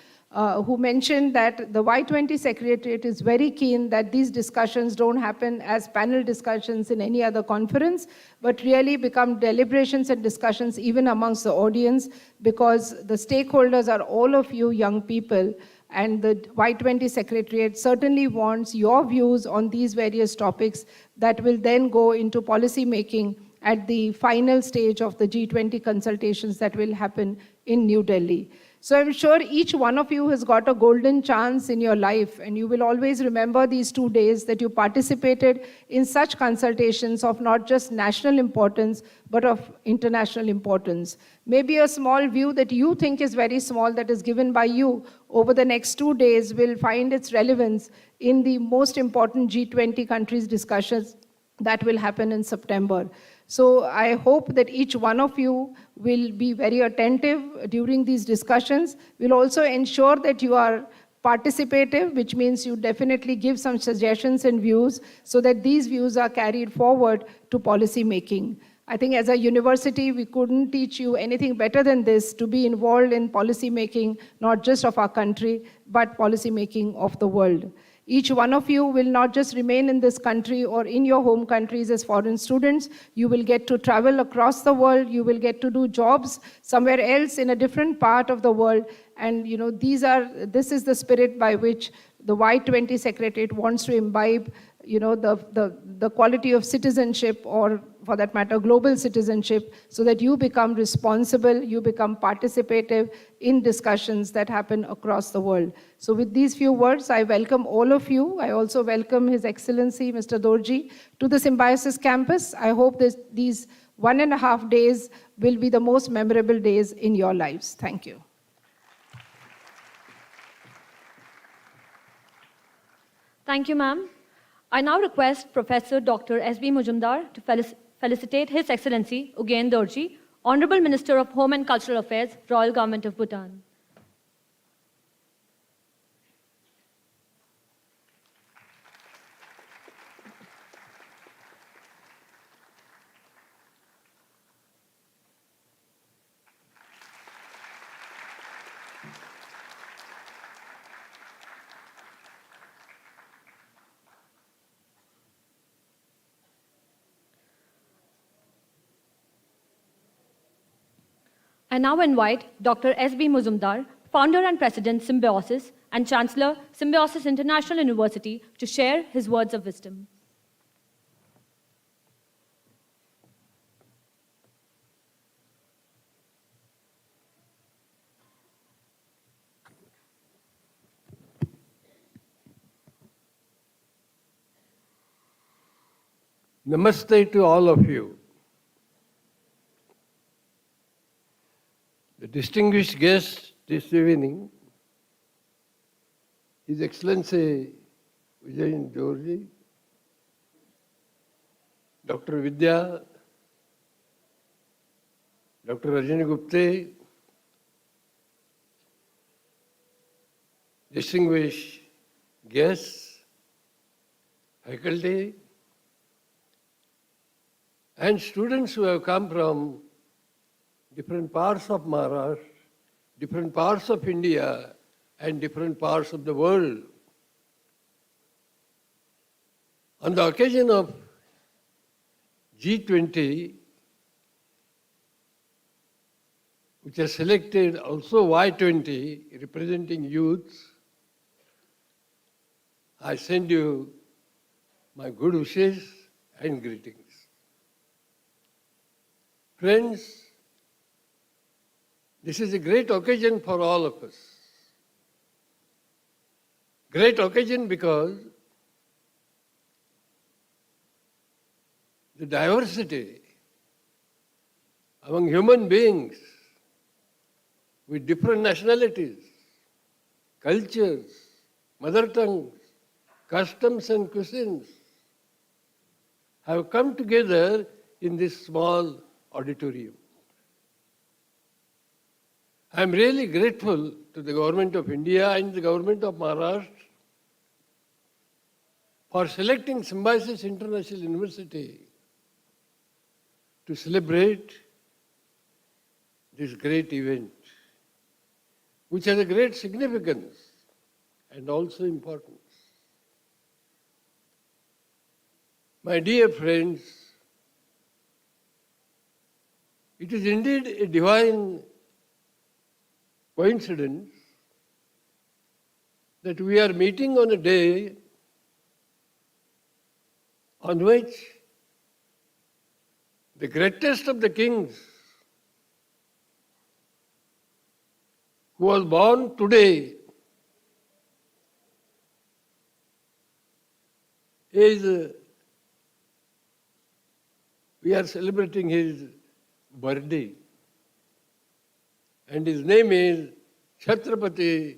who mentioned that the Y20 Secretariat is very keen that these discussions don't happen as panel discussions in any other conference, but really become deliberations and discussions even amongst the audience, because the stakeholders are all of you young people, and the Y20 Secretariat certainly wants your views on these various topics that will then go into policy making at the final stage of the G20 consultations that will happen in New Delhi. So I'm sure each one of you has got a golden chance in your life, and you will always remember these 2 days that you participated in such consultations of not just national importance, but of international importance. Maybe a small view that you think is very small that is given by you over the next 2 days will find its relevance in the most important G20 countries discussions that will happen in September. So I hope that each one of you will be very attentive during these discussions. We'll also ensure that you are participative, which means you definitely give some suggestions and views so that these views are carried forward to policy making. I think as a university, we couldn't teach you anything better than this, to be involved in policy making, not just of our country, but policy making of the world. Each one of you will not just remain in this country or in your home countries as foreign students. You will get to travel across the world. You will get to do jobs somewhere else in a different part of the world. And this is the spirit by which the Y20 Secretariat wants to imbibe the quality of citizenship, or for that matter, global citizenship, so that you become responsible, you become participative in discussions that happen across the world. So with these few words, I welcome all of you. I also welcome His Excellency, Mr. Dorji, to the Symbiosis campus. I hope that these 1.5 days will be the most memorable days in your lives. Thank you. Thank you, ma'am. I now request Professor Dr. S.B. Majumdar to felicitate His Excellency Ugyen Dorji, Honorable Minister of Home and Cultural Affairs, Royal Government of Bhutan. I now invite Dr. S.B. Majumdar, Founder and President, Symbiosis, and Chancellor, Symbiosis International University, to share his words of wisdom. Namaste to all of you. The distinguished guest this evening, His Excellency Ugyen Dorji, Dr. Vidya Dr. Rajani Gupte, distinguished guests, faculty, and students who have come from different parts of Maharashtra, different parts of India, and different parts of the world. On the occasion of G20, which has selected also Y20 representing youth, I send you my good wishes and greetings. Friends, this is a great occasion for all of us. Great occasion because the diversity among human beings with different nationalities, cultures, mother tongues, customs and cuisines have come together in this small auditorium. I am really grateful to the Government of India and the Government of Maharashtra for selecting Symbiosis International University to celebrate this great event, which has a great significance and also importance. My dear friends, it is indeed a divine coincidence that we are meeting on a day on which the greatest of the kings, who was born today, we are celebrating his birthday. And his name is Chhatrapati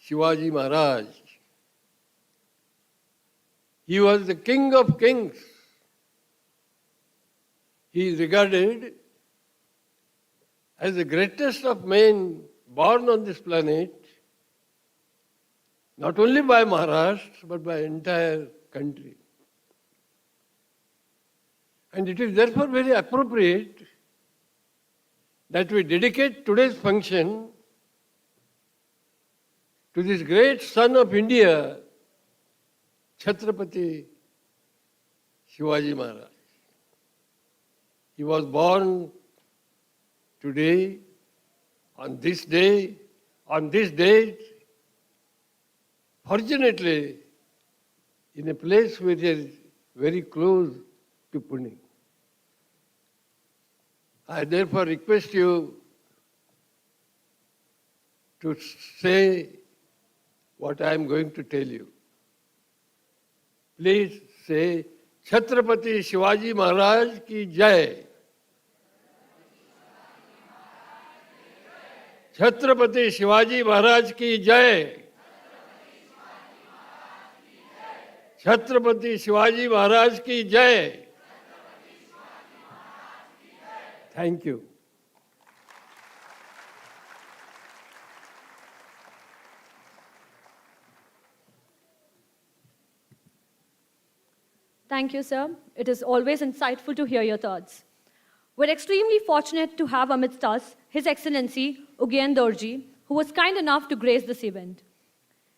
Shivaji Maharaj. He was the king of kings. He is regarded as the greatest of men born on this planet, not only by Maharashtra, but by entire country. And it is therefore very appropriate that we dedicate today's function to this great son of India, Chhatrapati Shivaji Maharaj. He was born today, on this day, on this date, fortunately, in a place which is very close to Pune. I therefore request you to say what I am going to tell you. Please say, Chhatrapati Shivaji Maharaj ki Jai. Chhatrapati Shivaji Maharaj ki Jai. Chhatrapati Shivaji Maharaj ki Jai. Thank you. Thank you, sir. It is always insightful to hear your thoughts. We're extremely fortunate to have amidst us His Excellency Ugyen Dorji, who was kind enough to grace this event.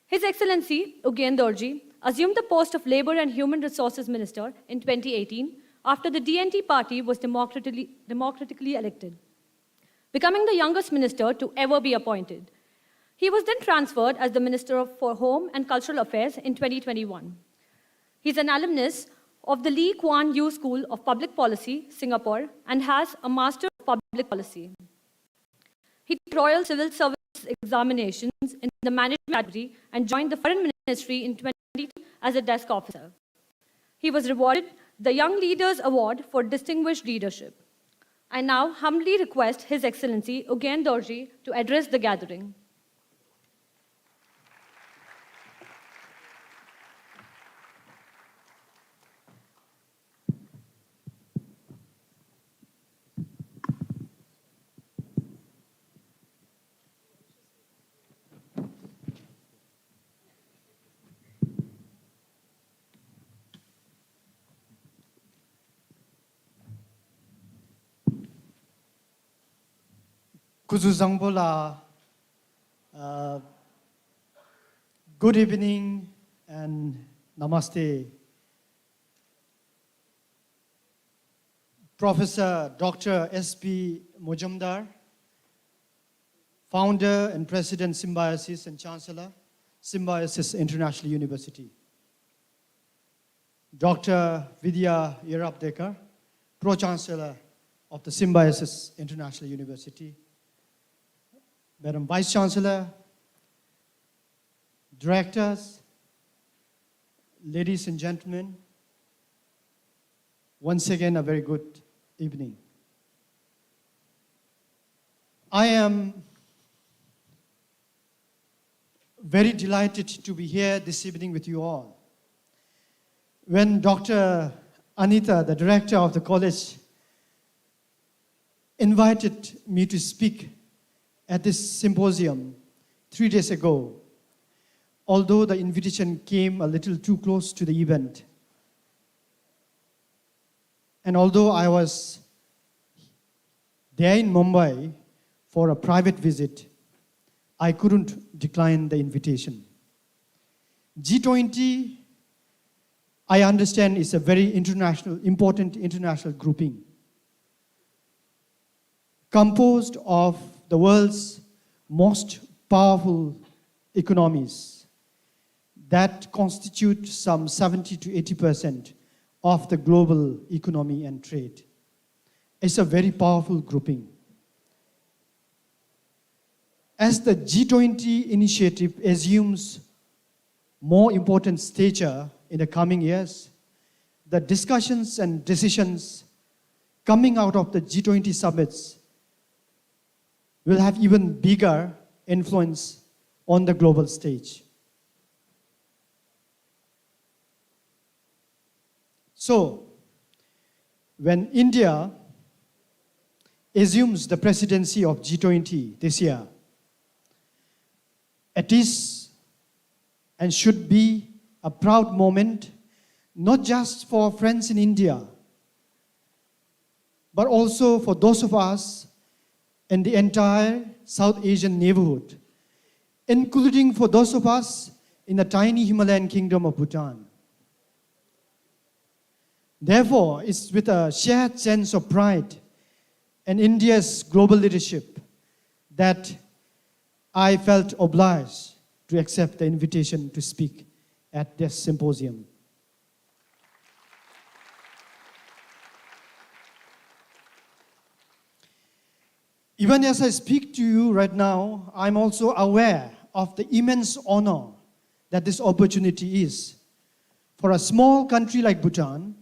His Excellency Ugyen Dorji assumed the post of Labor and Human Resources Minister in 2018 after the DNT party was democratically elected, becoming the youngest minister to ever be appointed. He was then transferred as the Minister for Home and Cultural Affairs in 2021. He's an alumnus of the Lee Kuan Yew School of Public Policy, Singapore, and has a Master of Public Policy. He took Royal Civil Service examinations in the management category and joined the Foreign Ministry in 2022 as a desk officer. He was rewarded the Young Leaders Award for Distinguished Leadership. I now humbly request His Excellency Ugyen Dorji to address the gathering. Kuzuzangbola, good evening and namaste. Professor Dr. S.P. Mojumdar, founder and president Symbiosis and Chancellor, Symbiosis International University. Dr. Vidya Yeravdekar, Pro-Chancellor of the Symbiosis International University. Madam Vice Chancellor, directors, ladies and gentlemen, once again a very good evening. I am very delighted to be here this evening with you all. When Dr. Anita, the director of the college, invited me to speak at this symposium 3 days ago, although the invitation came a little too close to the event, and although I was there in Mumbai for a private visit, I couldn't decline the invitation. G20, I understand, is a very important international grouping, composed of the world's most powerful economies that constitute some 70 to 80% of the global economy and trade. It's a very powerful grouping. As the G20 initiative assumes more important stature in the coming years, the discussions and decisions coming out of the G20 summits will have even bigger influence on the global stage. So, when India assumes the presidency of G20 this year, it is and should be a proud moment, not just for friends in India, but also for those of us in the entire South Asian neighborhood, including for those of us in the tiny Himalayan kingdom of Bhutan. Therefore, it's with a shared sense of pride in India's global leadership that I felt obliged to accept the invitation to speak at this symposium. Even as I speak to you right now, I'm also aware of the immense honor that this opportunity is for a small country like Bhutan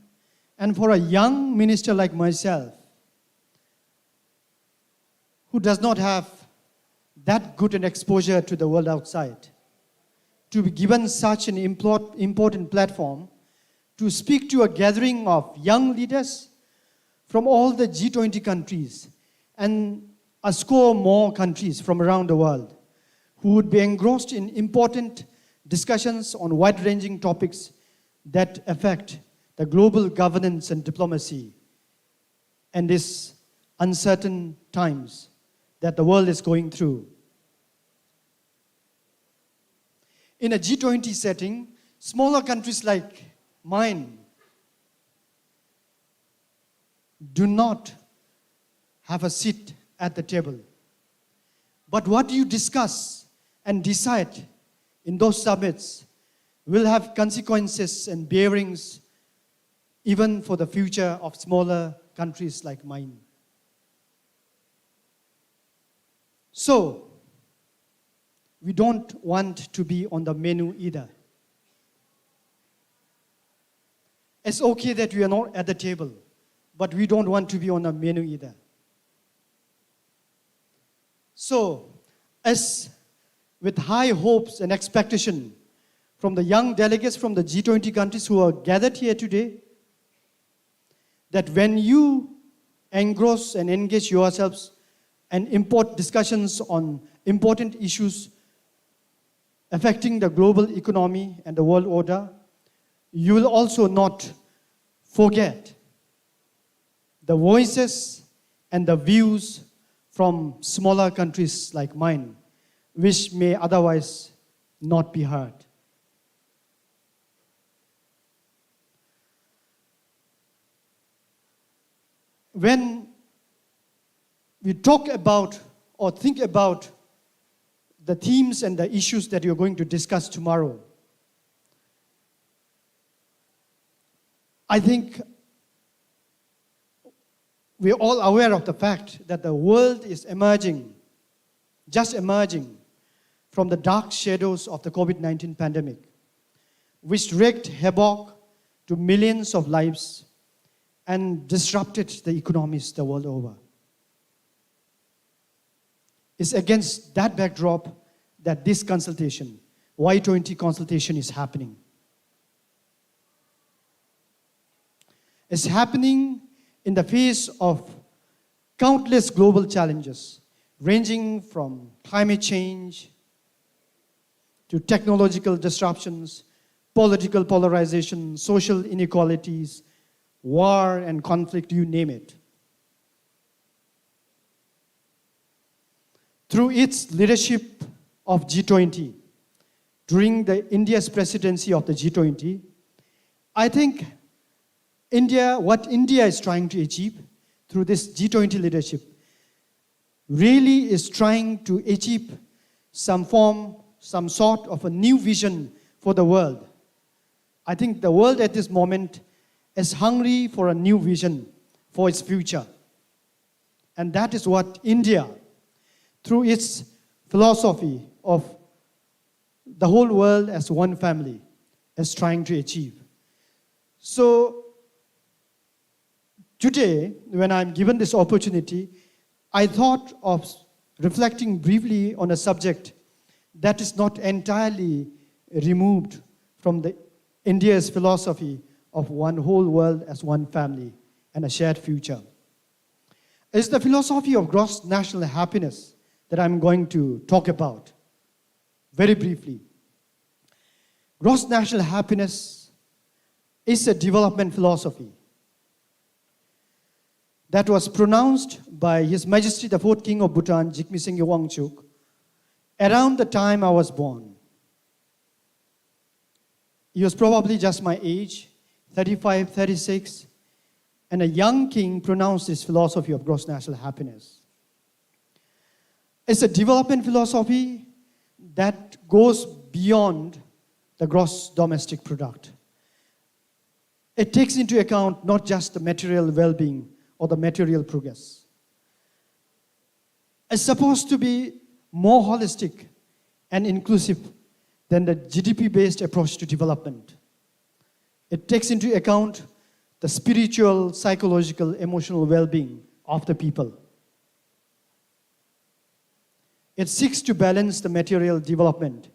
and for a young minister like myself, who does not have that good an exposure to the world outside, to be given such an important platform to speak to a gathering of young leaders from all the G20 countries and a score more countries from around the world who would be engrossed in important discussions on wide-ranging topics that affect the global governance and diplomacy in these uncertain times that the world is going through. In a G20 setting, smaller countries like mine do not have a seat at the table. But what you discuss and decide in those summits will have consequences and bearings even for the future of smaller countries like mine. So, we don't want to be on the menu either. It's okay that we are not at the table, but we don't want to be on the menu either. So, as with high hopes and expectation from the young delegates from the G20 countries who are gathered here today, that when you engross and engage yourselves and import discussions on important issues affecting the global economy and the world order, you will also not forget the voices and the views from smaller countries like mine, which may otherwise not be heard. When we talk about or think about the themes and the issues that you're going to discuss tomorrow, I think we're all aware of the fact that the world is just emerging from the dark shadows of the COVID-19 pandemic, which wreaked havoc to millions of lives and disrupted the economies the world over. It's against that backdrop that this consultation, Y20 consultation, is happening. It's happening in the face of countless global challenges, ranging from climate change to technological disruptions, political polarization, social inequalities, war and conflict, you name it. Through its leadership of G20, during India's presidency of the G20, I think what India is trying to achieve through this G20 leadership really is trying to achieve some sort of a new vision for the world. I think the world at this moment is hungry for a new vision for its future. And that is what India, through its philosophy of the whole world as one family, is trying to achieve. So today, when I'm given this opportunity, I thought of reflecting briefly on a subject that is not entirely removed from India's philosophy of one whole world as one family and a shared future. It's the philosophy of gross national happiness that I'm going to talk about very briefly. Gross national happiness is a development philosophy that was pronounced by His Majesty the Fourth King of Bhutan, Jigme Singye Wangchuk, around the time I was born. He was probably just my age, 35, 36, and a young king pronounced this philosophy of gross national happiness. It's a development philosophy that goes beyond the gross domestic product. It takes into account not just the material well-being or the material progress. It's supposed to be more holistic and inclusive than the GDP-based approach to development. It takes into account the spiritual, psychological, emotional well-being of the people. It seeks to balance the material development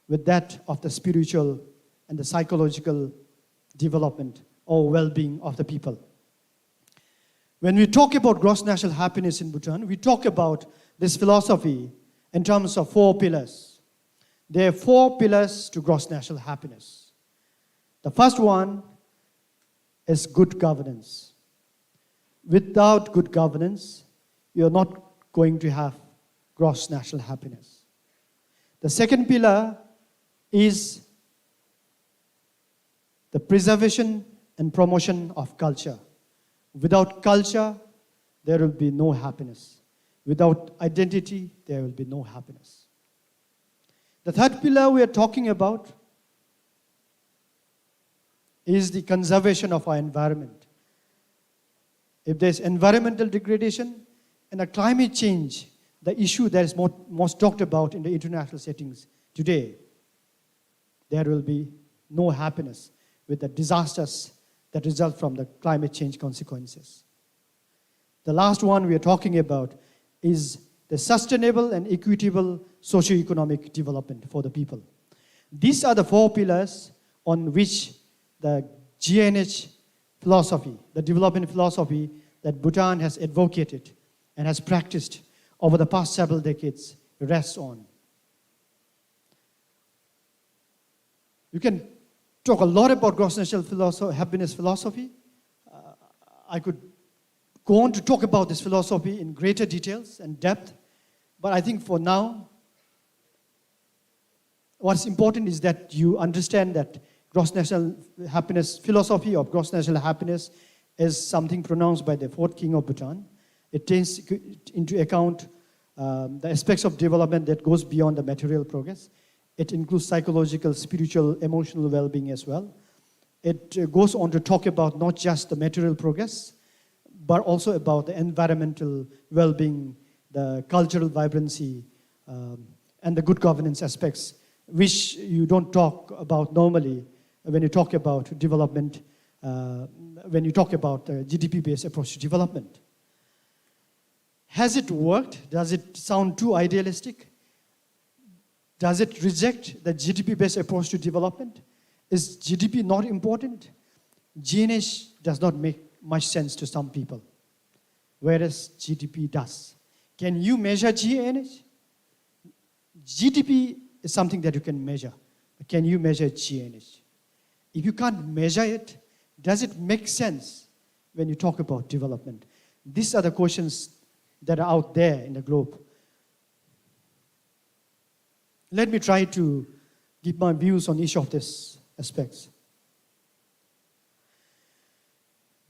with that of the spiritual and the psychological development or well-being of the people. When we talk about gross national happiness in Bhutan, we talk about this philosophy in terms of 4 pillars. There are 4 pillars to gross national happiness. The first one is good governance. Without good governance, you're not going to have gross national happiness. The second pillar is the preservation and promotion of culture. Without culture, there will be no happiness. Without identity, there will be no happiness. The third pillar we are talking about is the conservation of our environment. If there's environmental degradation and a climate change, the issue that is most talked about in the international settings today, there will be no happiness with the disasters that result from the climate change consequences. The last one we are talking about is the sustainable and equitable socio-economic development for the people. These are the 4 pillars on which the GNH philosophy, the development philosophy that Bhutan has advocated and has practiced over the past several decades rests on. You can talk a lot about gross national happiness philosophy. I could go on to talk about this philosophy in greater details and depth. But I think for now, what's important is that you understand that gross national happiness, philosophy of gross national happiness is something pronounced by the fourth king of Bhutan. It takes into account the aspects of development that goes beyond the material progress. It includes psychological, spiritual, emotional well-being as well. It goes on to talk about not just the material progress, but also about the environmental well-being, the cultural vibrancy, and the good governance aspects, which you don't talk about normally when you talk about development, when you talk about GDP-based approach to development. Has it worked? Does it sound too idealistic? Does it reject the GDP-based approach to development? Is GDP not important? GNH does not make much sense to some people, whereas GDP does. Can you measure GNH? GDP is something that you can measure. But can you measure GNH? If you can't measure it, does it make sense when you talk about development? These are the questions that are out there in the globe. Let me try to give my views on each of these aspects.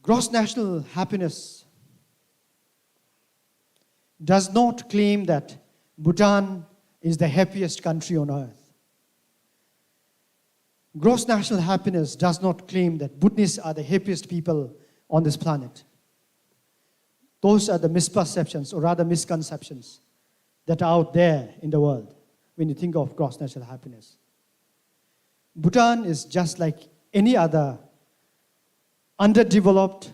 Gross national happiness does not claim that Bhutan is the happiest country on earth. Gross national happiness does not claim that Bhutanese are the happiest people on this planet. Those are the misperceptions, or rather misconceptions, that are out there in the world when you think of gross national happiness. Bhutan is just like any other underdeveloped,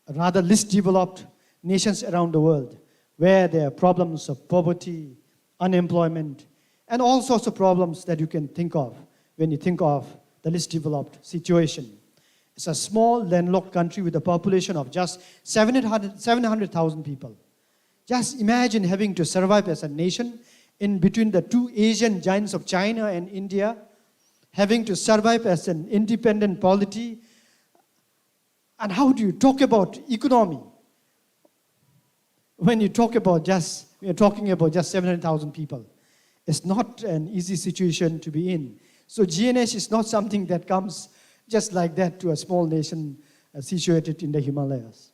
rather least developed nations around the world, where there are problems of poverty, unemployment, and all sorts of problems that you can think of when you think of the least developed situation. It's a small landlocked country with a population of just 700,000 people. Just imagine having to survive as a nation in between the two Asian giants of China and India, having to survive as an independent polity. And how do you talk about economy when you talk about you're talking about just 700,000 people? It's not an easy situation to be in. So GNH is not something that comes just like that to a small nation situated in the Himalayas.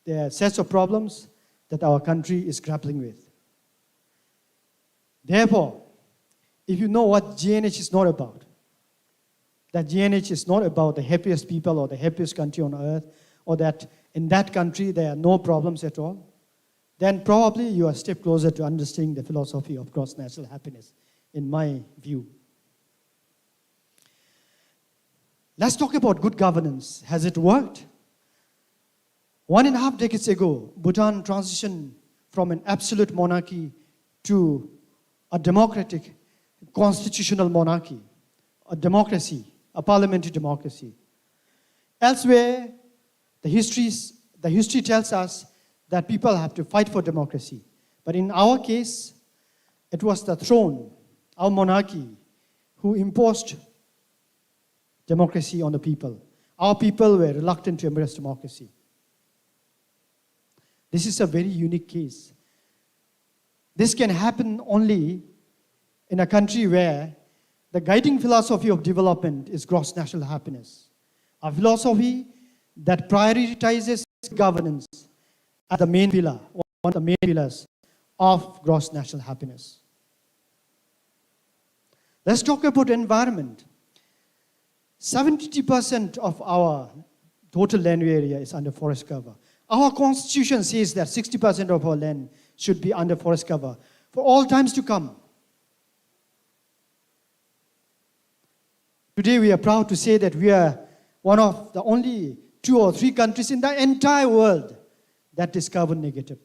There are sets of problems that our country is grappling with. Therefore, if you know what GNH is not about, that GNH is not about the happiest people or the happiest country on earth, or that in that country there are no problems at all, then probably you are a step closer to understanding the philosophy of gross national happiness, in my view. Let's talk about good governance. Has it worked? 1.5 decades ago, Bhutan transitioned from an absolute monarchy to a democratic constitutional monarchy, a democracy, a parliamentary democracy. Elsewhere, the history tells us that people have to fight for democracy. But in our case, it was the throne, our monarchy, who imposed democracy on the people. Our people were reluctant to embrace democracy. This is a very unique case. This can happen only in a country where the guiding philosophy of development is gross national happiness, a philosophy that prioritizes governance as the main pillar, one of the main pillars of gross national happiness. Let's talk about environment. 70% of our total land area is under forest cover. Our constitution says that 60% of our land should be under forest cover for all times to come. Today we are proud to say that we are one of the only 2 or 3 countries in the entire world that is carbon negative.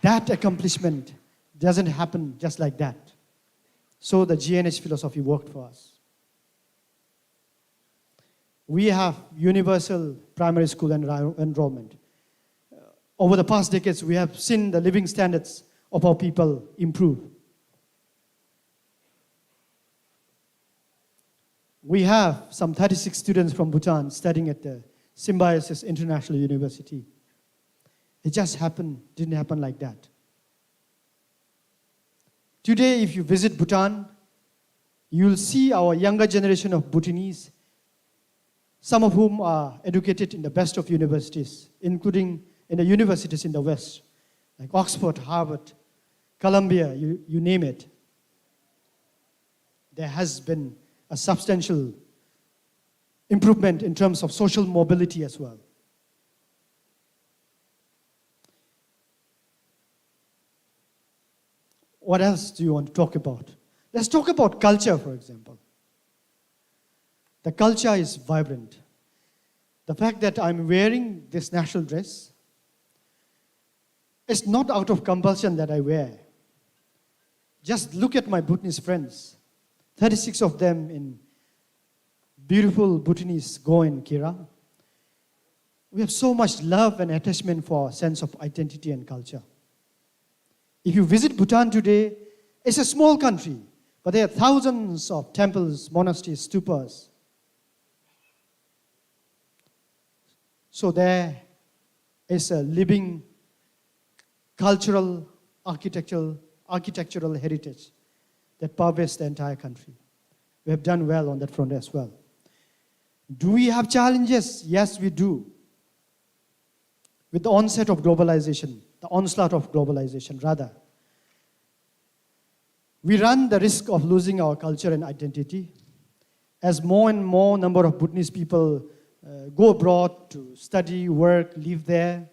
That accomplishment doesn't happen just like that. So the GNH philosophy worked for us. We have universal primary school enrollment. Over the past decades, we have seen the living standards of our people improve. We have some 36 students from Bhutan studying at the Symbiosis International University. It just didn't happen like that. Today, if you visit Bhutan, you'll see our younger generation of Bhutanese, some of whom are educated in the best of universities, including in the universities in the West, like Oxford, Harvard, Columbia, you name it. There has been a substantial improvement in terms of social mobility as well. What else do you want to talk about? Let's talk about culture, for example. The culture is vibrant. The fact that I'm wearing this national dress, it's not out of compulsion that I wear. Just look at my Bhutanese friends. 36 of them in beautiful Bhutanese Go and Kira. We have so much love and attachment for our sense of identity and culture. If you visit Bhutan today, it's a small country, but there are thousands of temples, monasteries, stupas. So there is a living cultural, architectural heritage that pervades the entire country. We have done well on that front as well. Do we have challenges? Yes, we do. With the onset of globalization, the onslaught of globalization, rather, we run the risk of losing our culture and identity as more and more number of Bhutanese people go abroad to study, work, live there.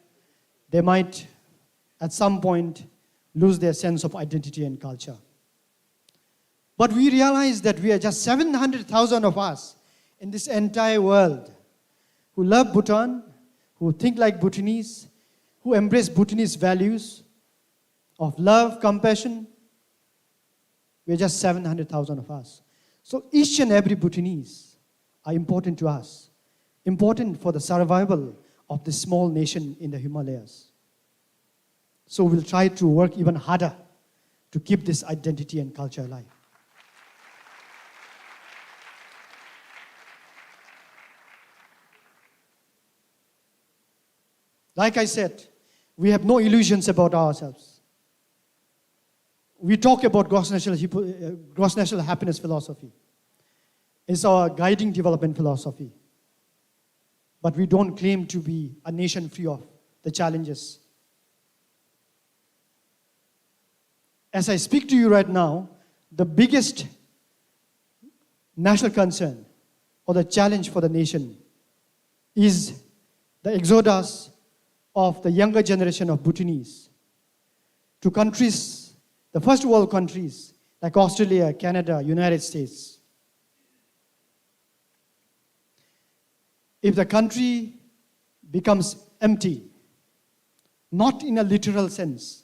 They might, at some point, lose their sense of identity and culture. But we realize that we are just 700,000 of us in this entire world who love Bhutan, who think like Bhutanese, who embrace Bhutanese values of love, compassion. We're just 700,000 of us. So each and every Bhutanese are important to us, important for the survival of this small nation in the Himalayas. So we'll try to work even harder to keep this identity and culture alive. Like I said, we have no illusions about ourselves. We talk about gross national happiness philosophy. It's our guiding development philosophy. But we don't claim to be a nation free of the challenges. As I speak to you right now, the biggest national concern or the challenge for the nation is the exodus of the younger generation of Bhutanese to countries, the first world countries like Australia, Canada, United States. If the country becomes empty, not in a literal sense,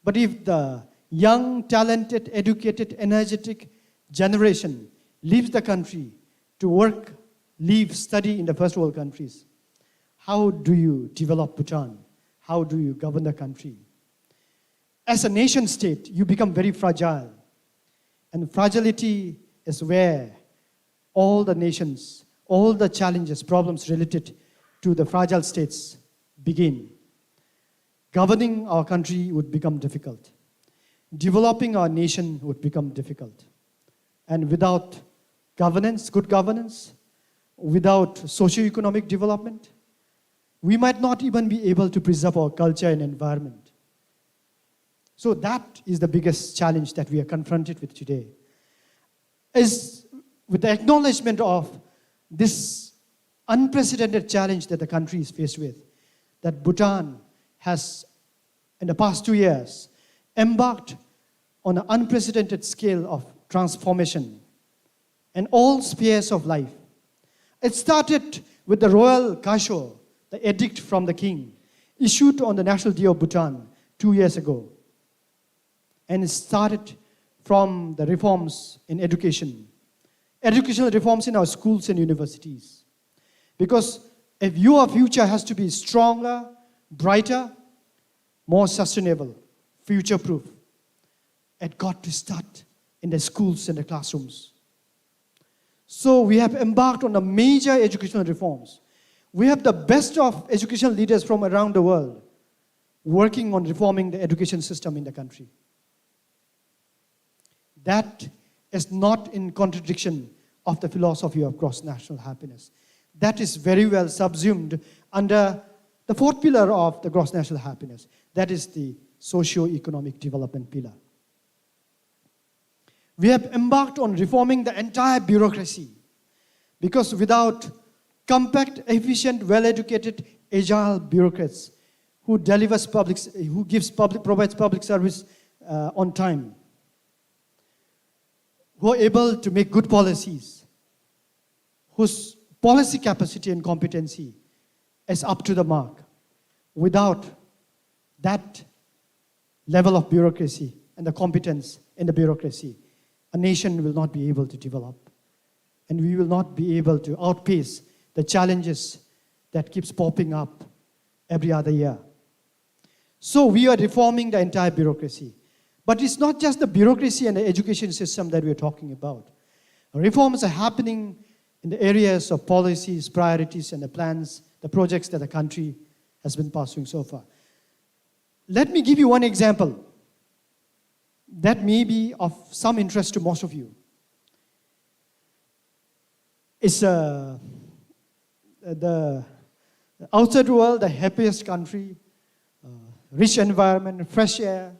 but if the young, talented, educated, energetic generation leaves the country to work, live, study in the first world countries, how do you develop Bhutan? How do you govern the country? As a nation state, you become very fragile. And fragility is where all the nations, all the challenges, problems related to the fragile states begin. Governing our country would become difficult. Developing our nation would become difficult. And without governance, good governance, without socio-economic development, we might not even be able to preserve our culture and environment. So that is the biggest challenge that we are confronted with today. Is with the acknowledgement of this unprecedented challenge that the country is faced with, that Bhutan has, in the past 2 years, embarked on an unprecedented scale of transformation in all spheres of life. It started with the royal kasho, the edict from the king, issued on the National Day of Bhutan 2 years ago. And it started from the reforms in education, educational reforms in our schools and universities. Because if your future has to be stronger, brighter, more sustainable, future-proof, it got to start in the schools and the classrooms. So we have embarked on a major educational reforms. We have the best of educational leaders from around the world working on reforming the education system in the country. That is not in contradiction of the philosophy of gross national happiness. That is very well subsumed under the fourth pillar of the gross national happiness. That is the socio-economic development pillar. We have embarked on reforming the entire bureaucracy, because without compact, efficient, well-educated, agile bureaucrats who provides public service on time, who are able to make good policies, whose policy capacity and competency is up to the mark. Without that level of bureaucracy and the competence in the bureaucracy, a nation will not be able to develop. And we will not be able to outpace the challenges that keeps popping up every other year. So we are reforming the entire bureaucracy. But it's not just the bureaucracy and the education system that we're talking about. Reforms are happening in the areas of policies, priorities, and the plans, the projects that the country has been pursuing so far. Let me give you one example that may be of some interest to most of you. It's the outside world, the happiest country, rich environment, fresh air.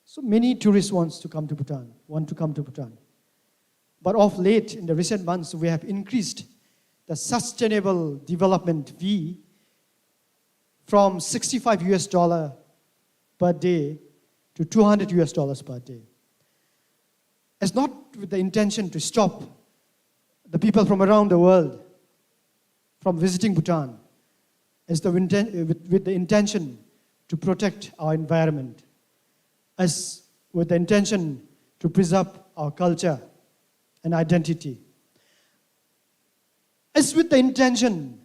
So many tourists want to come to Bhutan. But of late, in the recent months, we have increased the sustainable development fee from $65 per day to $200 per day. It's not with the intention to stop the people from around the world from visiting Bhutan. It's with the intention to protect our environment, as with the intention to preserve our culture and identity. It's with the intention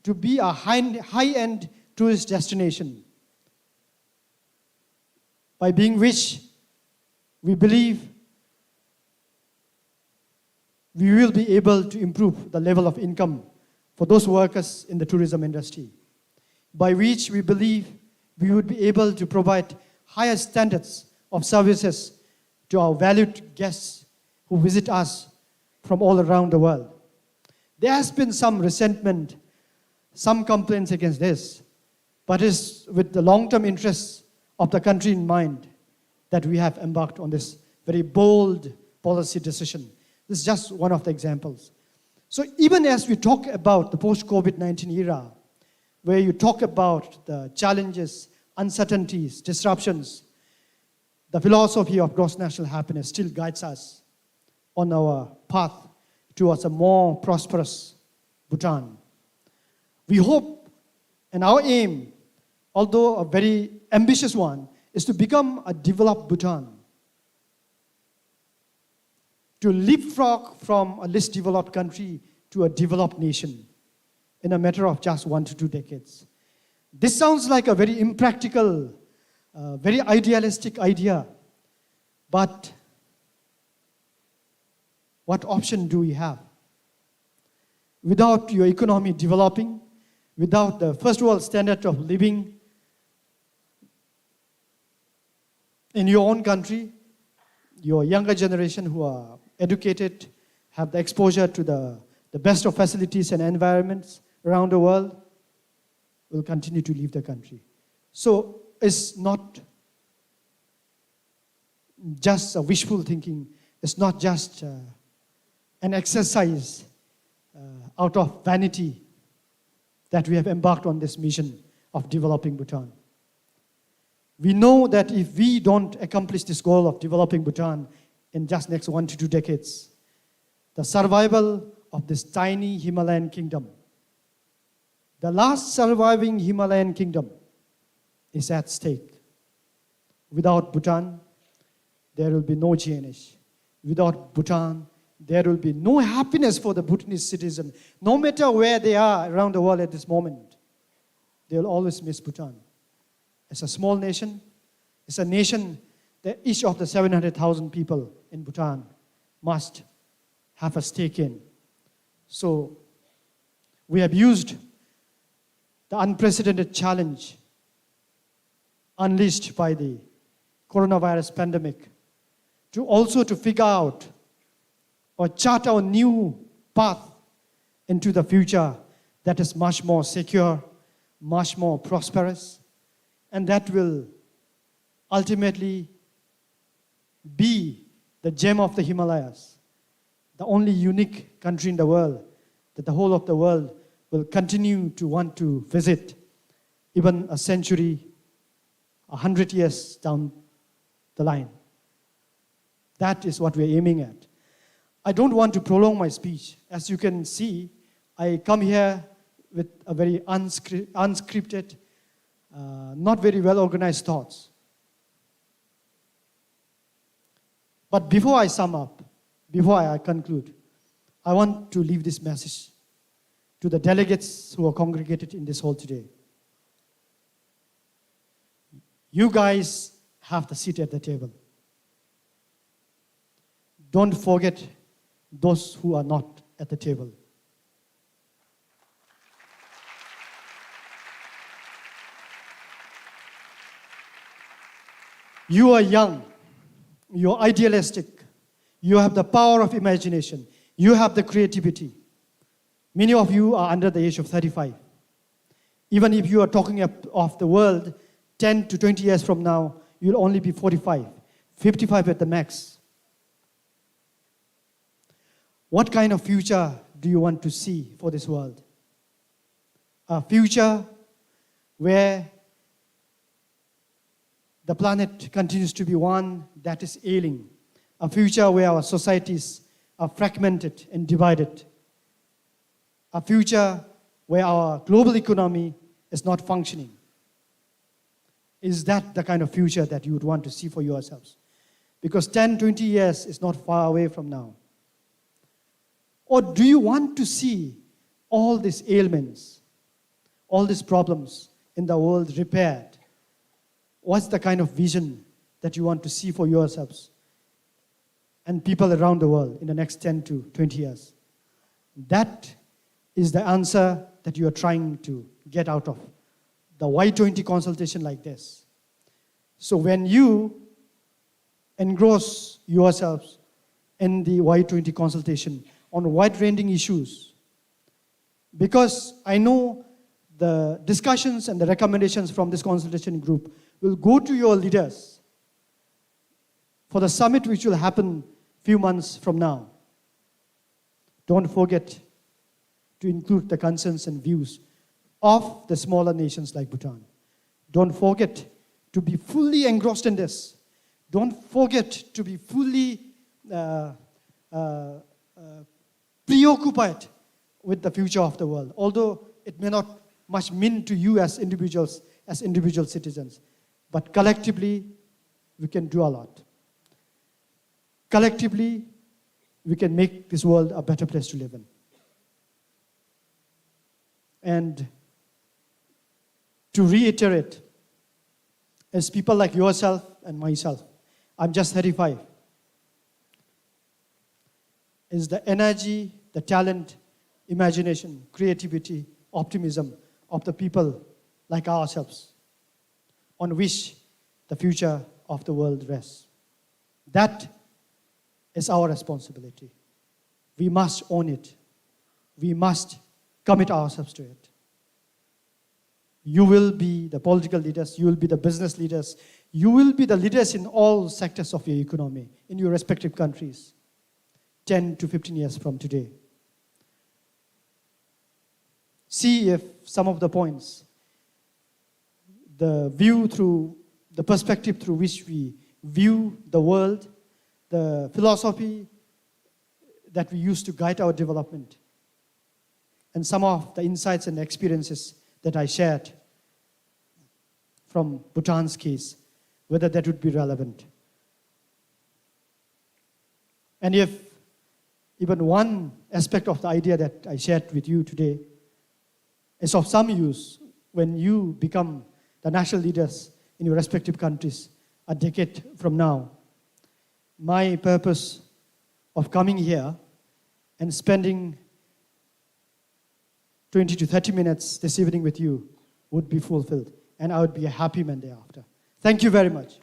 to be a high-end tourist destination, by being which we believe we will be able to improve the level of income for those workers in the tourism industry, by which we believe we would be able to provide higher standards of services to our valued guests who visit us from all around the world. There has been some resentment, some complaints against this, but it's with the long-term interests of the country in mind that we have embarked on this very bold policy decision. This is just one of the examples. So even as we talk about the post-COVID-19 era, where you talk about the challenges, uncertainties, disruptions, the philosophy of gross national happiness still guides us on our path towards a more prosperous Bhutan. We hope, and our aim, although a very ambitious one, is to become a developed Bhutan, to leapfrog from a less developed country to a developed nation in a matter of just 1 to 2 decades. This sounds like a very impractical, very idealistic idea, but what option do we have? Without your economy developing, without the first world standard of living in your own country, your younger generation who are educated, have the exposure to the best of facilities and environments around the world, will continue to leave the country. So it's not just a wishful thinking. It's not just an exercise out of vanity that we have embarked on this mission of developing Bhutan. We know that if we don't accomplish this goal of developing Bhutan in just next 1 to 2 decades, the survival of this tiny Himalayan kingdom, the last surviving Himalayan kingdom, is at stake. Without Bhutan, there will be no GNH. Without Bhutan, there will be no happiness for the Bhutanese citizen. No matter where they are around the world at this moment, they will always miss Bhutan. It's a small nation. It's a nation that each of the 700,000 people in Bhutan must have a stake in. So we have used the unprecedented challenge unleashed by the coronavirus pandemic to also to figure out or chart our new path into the future that is much more secure, much more prosperous, and that will ultimately be the gem of the Himalayas, the only unique country in the world that the whole of the world will continue to want to visit even a century, 100 years down the line. That is what we're aiming at. I don't want to prolong my speech. As you can see, I come here with a very unscripted, not very well organized thoughts. But before I sum up, before I conclude, I want to leave this message to the delegates who are congregated in this hall today. You guys have the seat at the table. Don't forget those who are not at the table. You are young, you are idealistic, you have the power of imagination, you have the creativity. Many of you are under the age of 35. Even if you are talking of the world 10 to 20 years from now, you'll only be 45, 55 at the max. What kind of future do you want to see for this world? A future where the planet continues to be one that is ailing. A future where our societies are fragmented and divided. A future where our global economy is not functioning. Is that the kind of future that you would want to see for yourselves? Because 10, 20 years is not far away from now. Or do you want to see all these ailments, all these problems in the world repaired? What's the kind of vision that you want to see for yourselves and people around the world in the next 10 to 20 years? That is the answer that you are trying to get out of the Y20 consultation like this. So when you engross yourselves in the Y20 consultation on wide-ranging issues, because I know the discussions and the recommendations from this consultation group will go to your leaders for the summit which will happen a few months from now. Don't forget to include the concerns and views of the smaller nations like Bhutan. Don't forget to be fully engrossed in this. Don't forget to be fully preoccupied with the future of the world, although it may not much mean to you as individuals, as individual citizens. But collectively, we can do a lot. Collectively, we can make this world a better place to live in. And to reiterate, as people like yourself and myself, I'm just 35, is the energy, the talent, imagination, creativity, optimism of the people like ourselves, on which the future of the world rests. That is our responsibility. We must own it. We must commit ourselves to it. You will be the political leaders, you will be the business leaders, you will be the leaders in all sectors of your economy, in your respective countries, 10 to 15 years from today. See if some of the points, the view through, the perspective through which we view the world, the philosophy that we use to guide our development, and some of the insights and experiences that I shared from Bhutan's case, whether that would be relevant. And if even one aspect of the idea that I shared with you today is of some use when you become the national leaders in your respective countries a decade from now, my purpose of coming here and spending 20 to 30 minutes this evening with you would be fulfilled, and I would be a happy man thereafter. Thank you very much.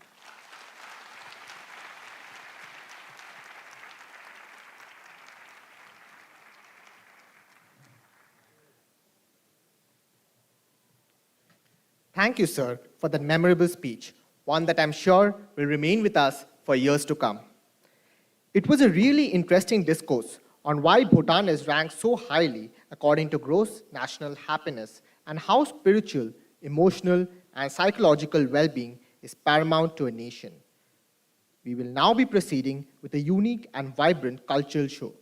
Thank you, sir, for that memorable speech, one that I'm sure will remain with us for years to come. It was a really interesting discourse on why Bhutan is ranked so highly according to gross national happiness and how spiritual, emotional, and psychological well-being is paramount to a nation. We will now be proceeding with a unique and vibrant cultural show.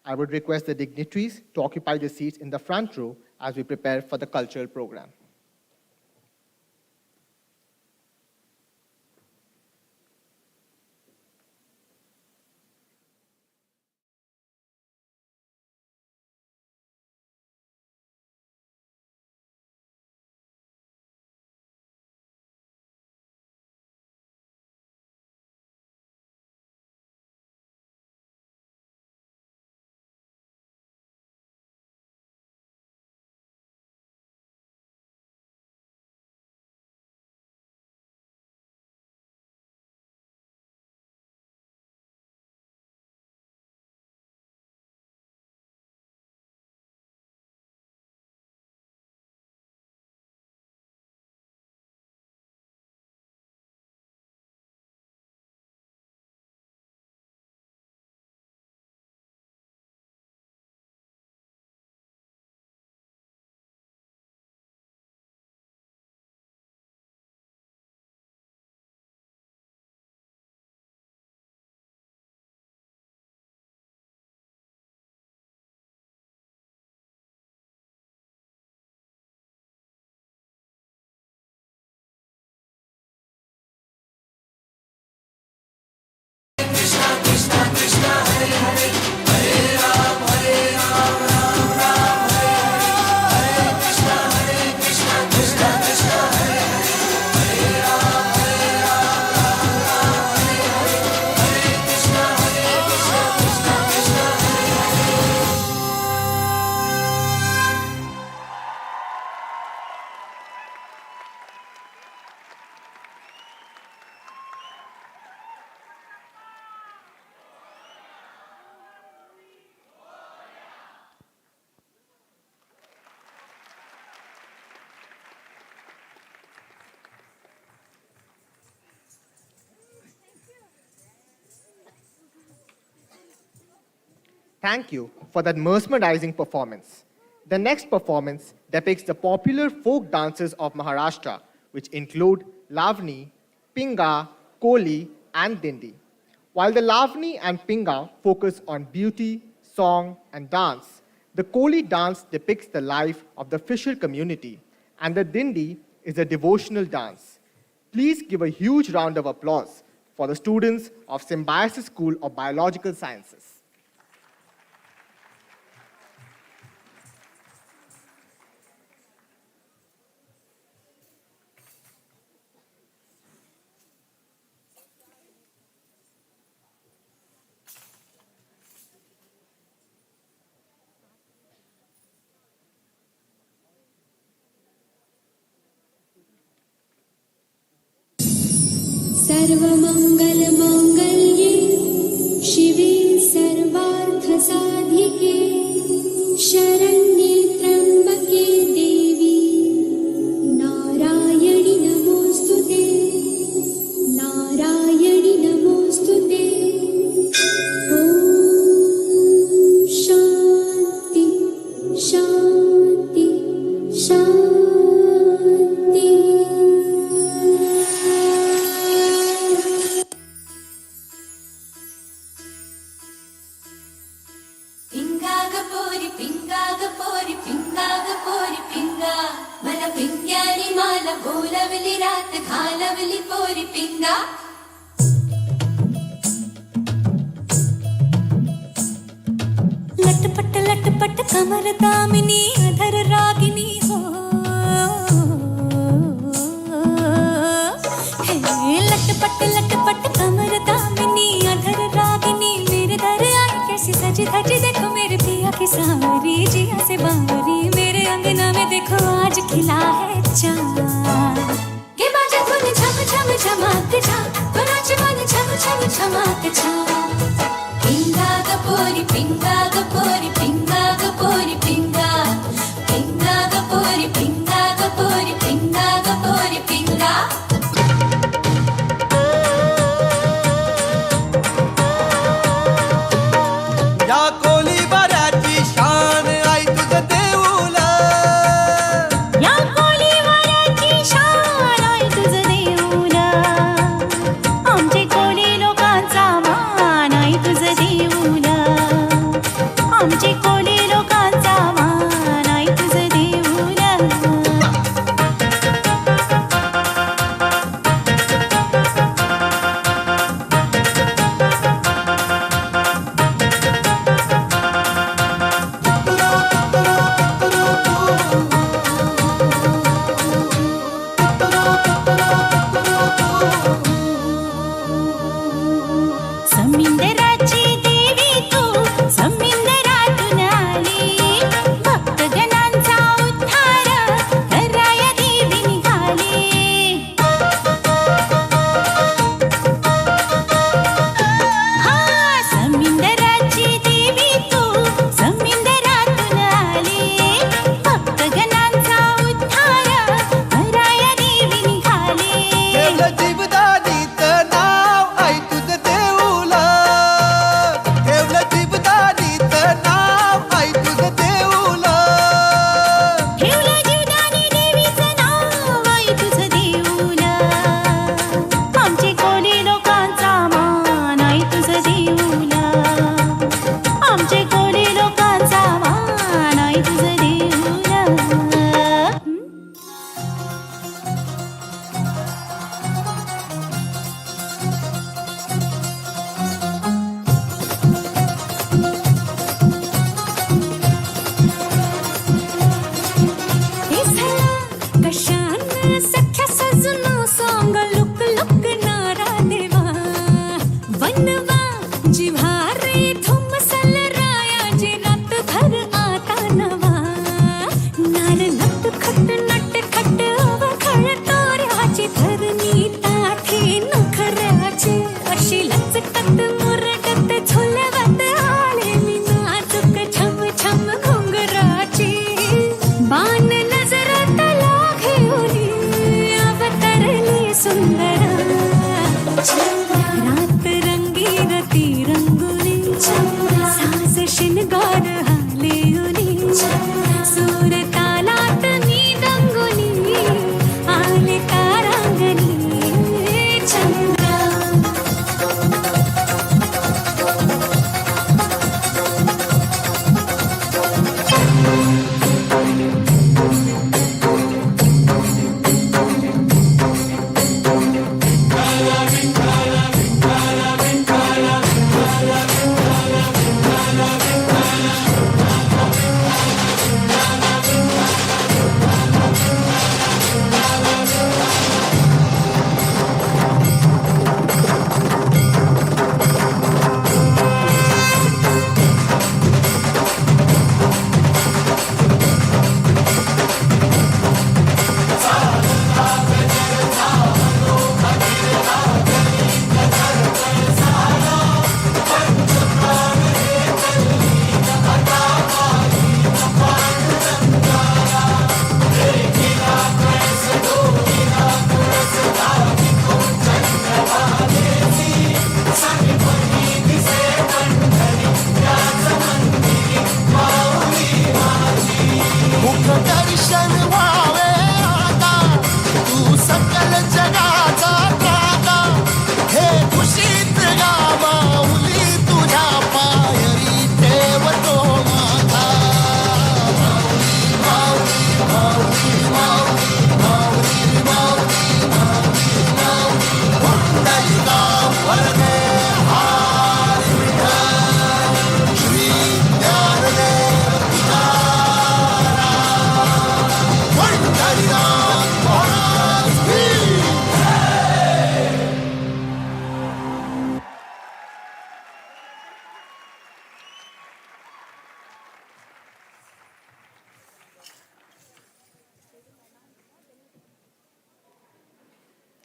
I would request the dignitaries to occupy the seats in the front row as we prepare for the cultural program. Thank you for that mesmerizing performance. The next performance depicts the popular folk dances of Maharashtra, which include Lavani, Pinga, Koli, and Dindi. While the Lavani and Pinga focus on beauty, song, and dance, the Koli dance depicts the life of the fisher community, and the Dindi is a devotional dance. Please give a huge round of applause for the students of Symbiosis School of Biological Sciences. सर्वमङ्गलमाङ्गल्ये शिवे सर्वार्थसाधिके शरण्ये त्र्यम्बके देवी नारायणि नमोऽस्तुते नारायणि नमोऽस्तुते ॐ शान्ति शान्ति शान्ति बोलवली रात घालवली पोरी पिंगा लटपट कमर दामिनी अधर रागिनी हो लटपट कमर दामिनी अधर रागिनी मेरे दर आई कैसी सजी धजी देखो मेरे पिया की सारी जिया से बारी मेरे खिला है चांद गे माझ्या धुन झम झम झमाक छान कोणाचे मन झम झम झमाक छान पिंगा ग पोरी पिंगा ग पोरी पिंगा ग पोरी पिंगा पिंगा ग पोरी पिंगा ग पोरी पिंगा ग पोरी पिंगा या कोली बऱ्याची शान आई तुझं देऊला या कोली वाऱ्याची शान आई तुझं देऊला आमचे कोली लोकांचा मान आई तुझं देऊला आमचे कोली लोकांचा मान आई तुझं देऊला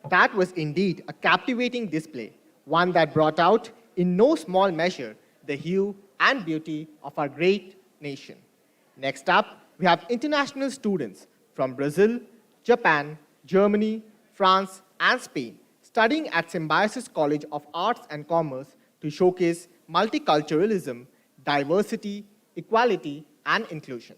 That was indeed a captivating display, one that brought out, in no small measure, the hue and beauty of our great nation. Next up, we have international students from Brazil, Japan, Germany, France, and Spain, studying at Symbiosis College of Arts and Commerce to showcase multiculturalism, diversity, equality, and inclusion.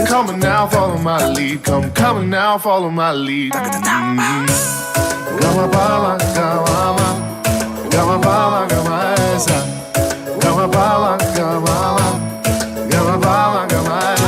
Come on now, follow my lead. Come on now, follow my lead. Gama bala, gama, gama bala, gama esa. Gama bala, gama, gama bala, gama esa.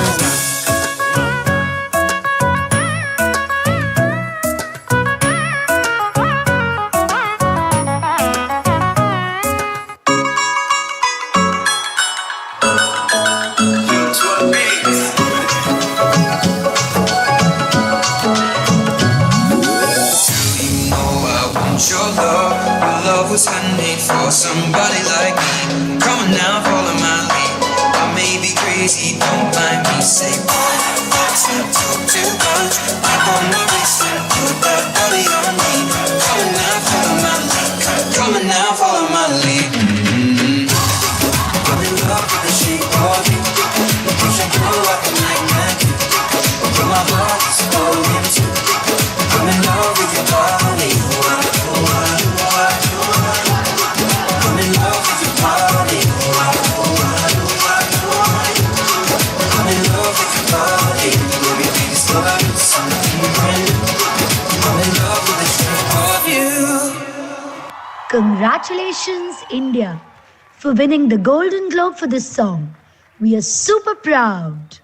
Was handmade for somebody like me. Come on now, follow my lead. I may be crazy, don't mind me. Say, boy, that's not too much. Up on my waist and put that body on me. Come on now, follow my lead. Come on now, follow my lead. I'm in love with the shape of you. You should grow up and like magic. But my heart is falling too. I'm in love with your body. Congratulations, India, for winning the Golden Globe for this song. We are super proud.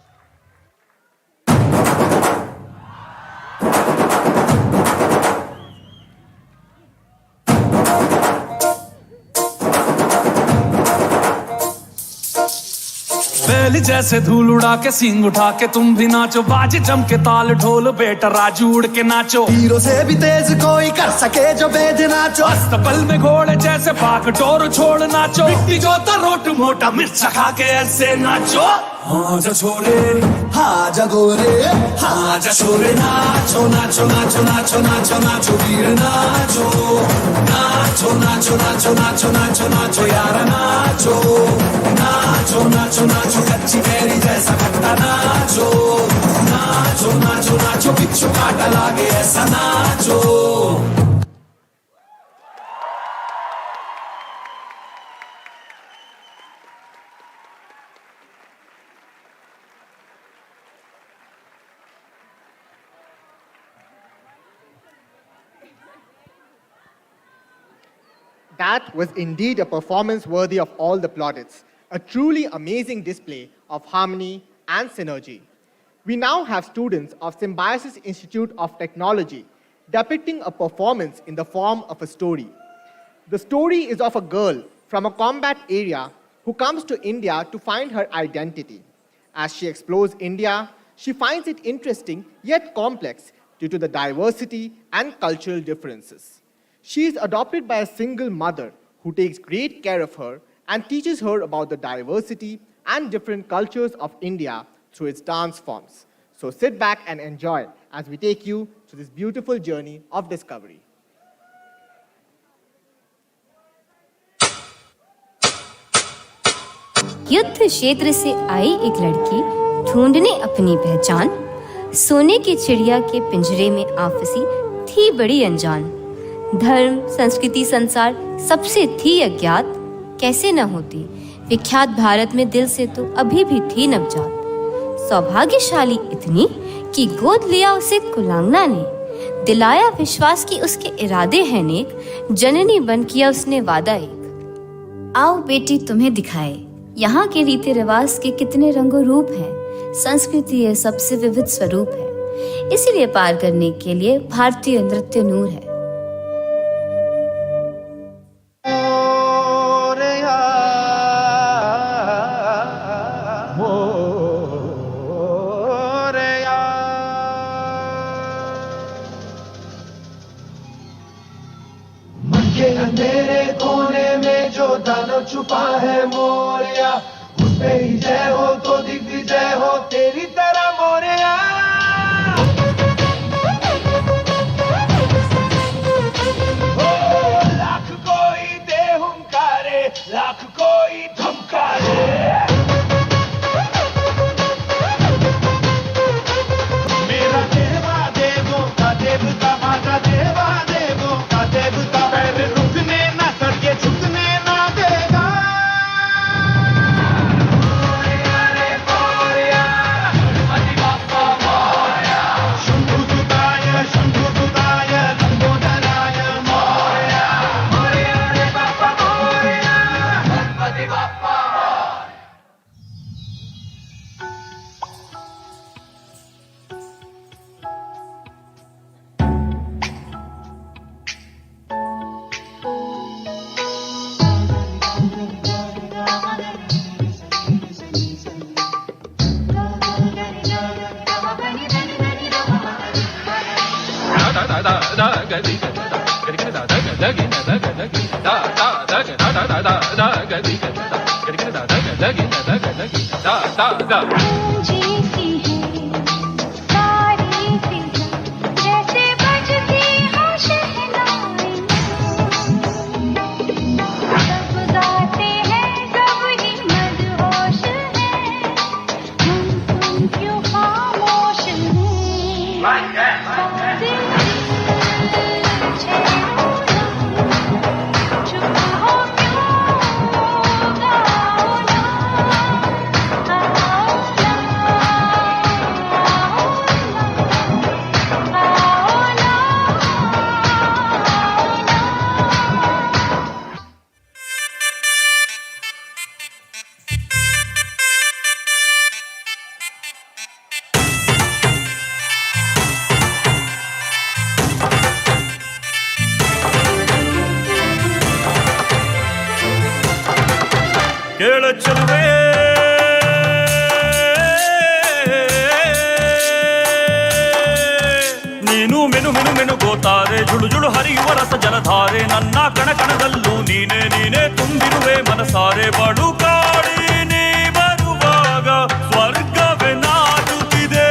बैल जैसे धूल उड़ा के सींग उठा के तुम भी नाचो, बाज जम के ताल ढोल बेटा राजू उड़ के नाचो। हीरो से भी तेज कोई कर सके जो बेद नाचो, अस्तबल में घोड़े जैसे भाग टोर छोड़ नाचो। मिट्टी जोता रोट मोटा मिर्च खा के ऐसे नाचो। हाँ जा छोरे हाँ जा गोरे हाँ जा छोरे नाचो नाचो नाचो नाचो नाचो नाचो वीर नाचो नाचो नाचो नाचो नाचो नाचो नाचो यार नाचो नाचो नाचो नाचो कच्ची कैरी जैसा खट्टा नाचो नाचो नाचो नाचो बिच्छू काटा लागे ऐसा नाचो. That was indeed a performance worthy of all the plaudits, a truly amazing display of harmony and synergy. We now have students of Symbiosis Institute of Technology depicting a performance in the form of a story. The story is of a girl from a combat area who comes to India to find her identity. As she explores India, she finds it interesting yet complex due to the diversity and cultural differences. She is adopted by a single mother who takes great care of her and teaches her about the diversity and different cultures of India through its dance forms. So sit back and enjoy as we take you to this beautiful journey of discovery. युद्ध क्षेत्र से आई एक लड़की ढूंढने अपनी पहचान, सोने की चिड़िया के पिंजरे में आ फंसी थी बड़ी अनजान. धर्म, संस्कृति, संसार सबसे थी अज्ञात, कैसे न होती विख्यात भारत में दिल से तो अभी भी थी नवजात. सौभाग्यशाली इतनी कि गोद लिया उसे कुलांगना ने, दिलाया विश्वास की उसके इरादे हैं नेक, जननी बन किया उसने वादा एक. आओ बेटी तुम्हें दिखाए यहाँ के रीति रिवाज के कितने रंगों रूप हैं, संस्कृति ये सबसे विविध स्वरूप है, इसीलिए पार करने के लिए भारतीय नृत्य नूर है. अंधेरे कोने में जो दानव छुपा है मोरिया, उस पे ही जय हो तो दिग्विजय हो तेरी तरह मोरिया. लाख कोई दे हुंकारे, लाख कोई धमकारे, मेरा देवा देवों का देवता, माझा देवा देवों का देवता, पैर रुकने ना सके झुकने ना देगा. मोरिया रे मोरिया, गणपति बाप्पा मोरिया, शंभुसुताय लंबोदराय मोरिया, मोरिया रे बाप्पा मोरिया, गणपति बाप्पा मोरिया. ನೀನು ಮೆನು ಮೆನು ಮೆನು ಗೋತಾರೆ ಜುಳು ಜುಳು ಹರಿಯುವ ರಸ ಜಲಧಾರೆ ನನ್ನ ಕಣ ಕಣದಲ್ಲೂ ನೀನೆ ನೀನೆ ತುಂಬಿರುವೆ ಮನಸಾರೆ ಬಡು ಕಾಡಿ ನೀ ಬರುವಾಗ ಸ್ವರ್ಗವೇ ನಾಟುತ್ತಿದೆ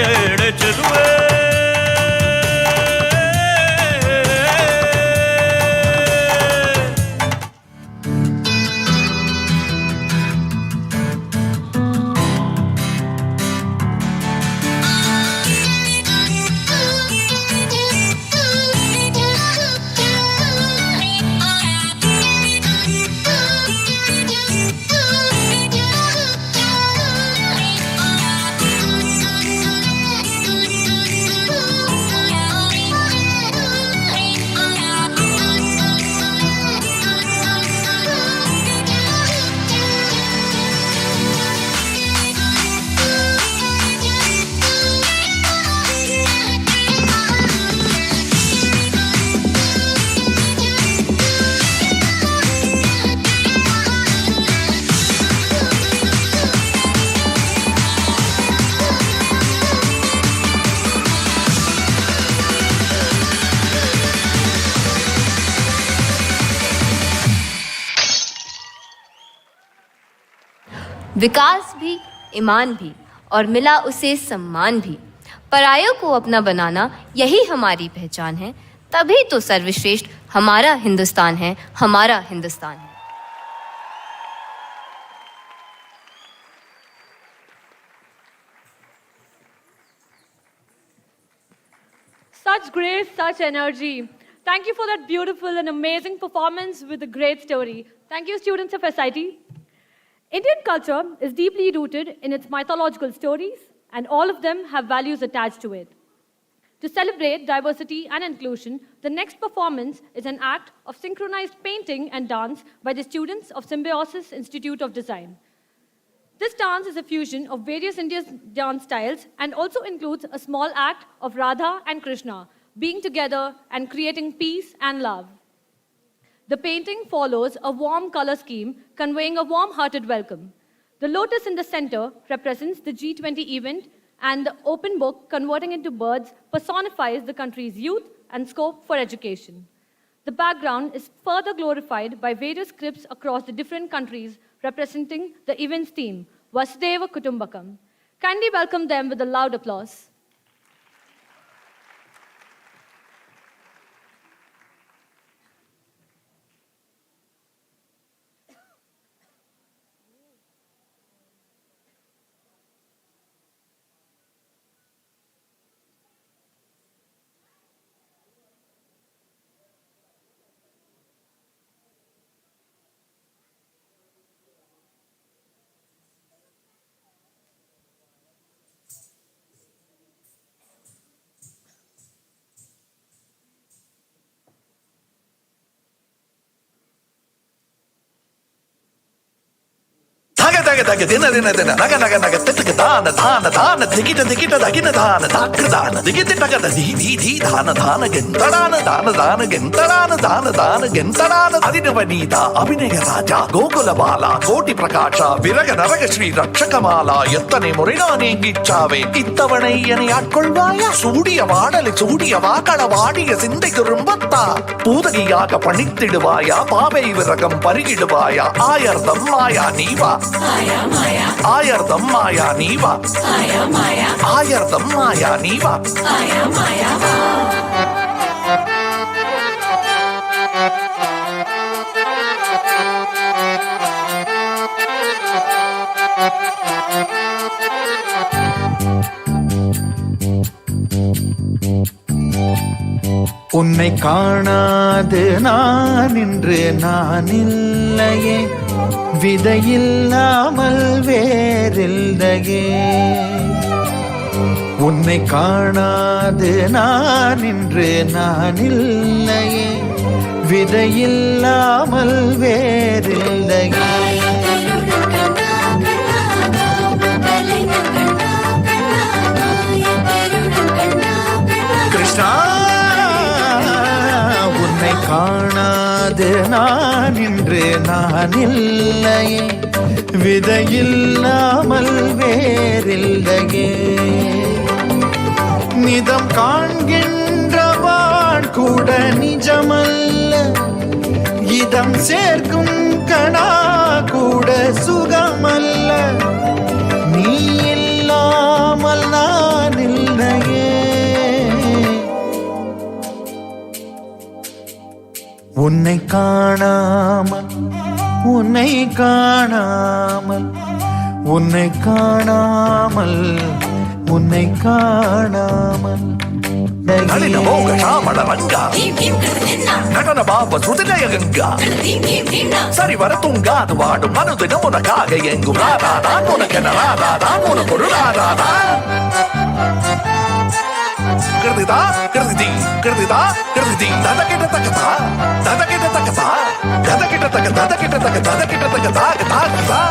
ಏಳೆ ಚೆಲುವೆ विकास भी, ईमान भी और मिला उसे सम्मान भी। परायों को अपना बनाना यही हमारी पहचान है, तभी तो सर्वश्रेष्ठ हमारा हिंदुस्तान है, हमारा हिंदुस्तान है। Such grace, such energy. Thank you for that beautiful and amazing performance with a great story. Thank you, students of SIT. Indian culture is deeply rooted in its mythological stories, and all of them have values attached to it. To celebrate diversity and inclusion, the next performance is an act of synchronized painting and dance by the students of Symbiosis Institute of Design. This dance is a fusion of various Indian dance styles and also includes a small act of Radha and Krishna being together and creating peace and love. The painting follows a warm color scheme conveying a warm-hearted welcome. The lotus in the center represents the G20 event, and the open book converting into birds personifies the country's youth and scope for education. The background is further glorified by various scripts across the different countries representing the event's theme, Vasudhaiva Kutumbakam. Kindly welcome them with a loud applause. Daga daga dina dina dina naga naga naga titka dana dana dana dikita dikita dagina dana dakra dana dikita daga di di di dana dana gentadana dana dana gentadana dana dana gentadana adinavanita abhinaya raja gokula bala koti prakasha viraga naraga shri rakshakamala ettane murina neengichave ittavanai eni aatkolvaya sudiya vaadale sudiya vaakala vaadiya sindai thurumbatta poodagiyaga panittiduvaya paavai viragam parigiduvaya aayardam maya neeva ஆயர்தம் மாயா நீவா ஆயர்தம் மாயா நீவா உன்னை காணாது நான் இன்று நான் இல்லையே விதையில்லாமல் வேறில்லையே உன்னை காணாது நான் இன்று நான் இல்லையே விதையில்லாமல் வேறில்லையே கிருஷ்ணா உன்னை காணாது நான் இன்று நான் இல்லையே விதையில்லாமல் வேறில்லையே நிதம் காண்கின்றவான் கூட நிஜமல்ல இதம் சேர்க்கும் கணா கூட சுகமல்ல நீ இல்லாமல் நான் இல்லையே உன்னை காணாமல் உன்னை காணாமல் உன்னை காணாமல் உன்னை காணாமல் நளின மோக சாமள ரங்கா நடன பாப சுதிலய கங்கா சரி வர தூங்காது வாடும் மனுதினம் உனக்காக எங்கும் ராதா தான் உனக்கென ராதா தான் உனக்கு ஒரு ராதா தான் கிருதிதா கிருதி கிருதிதா கிருதி தத கிட்ட தக்கதா தத கிட்ட தக்கதா தத கிட்ட தக்க தத கிட்ட தக்க தத கிட்ட தக்க தாக தாகதா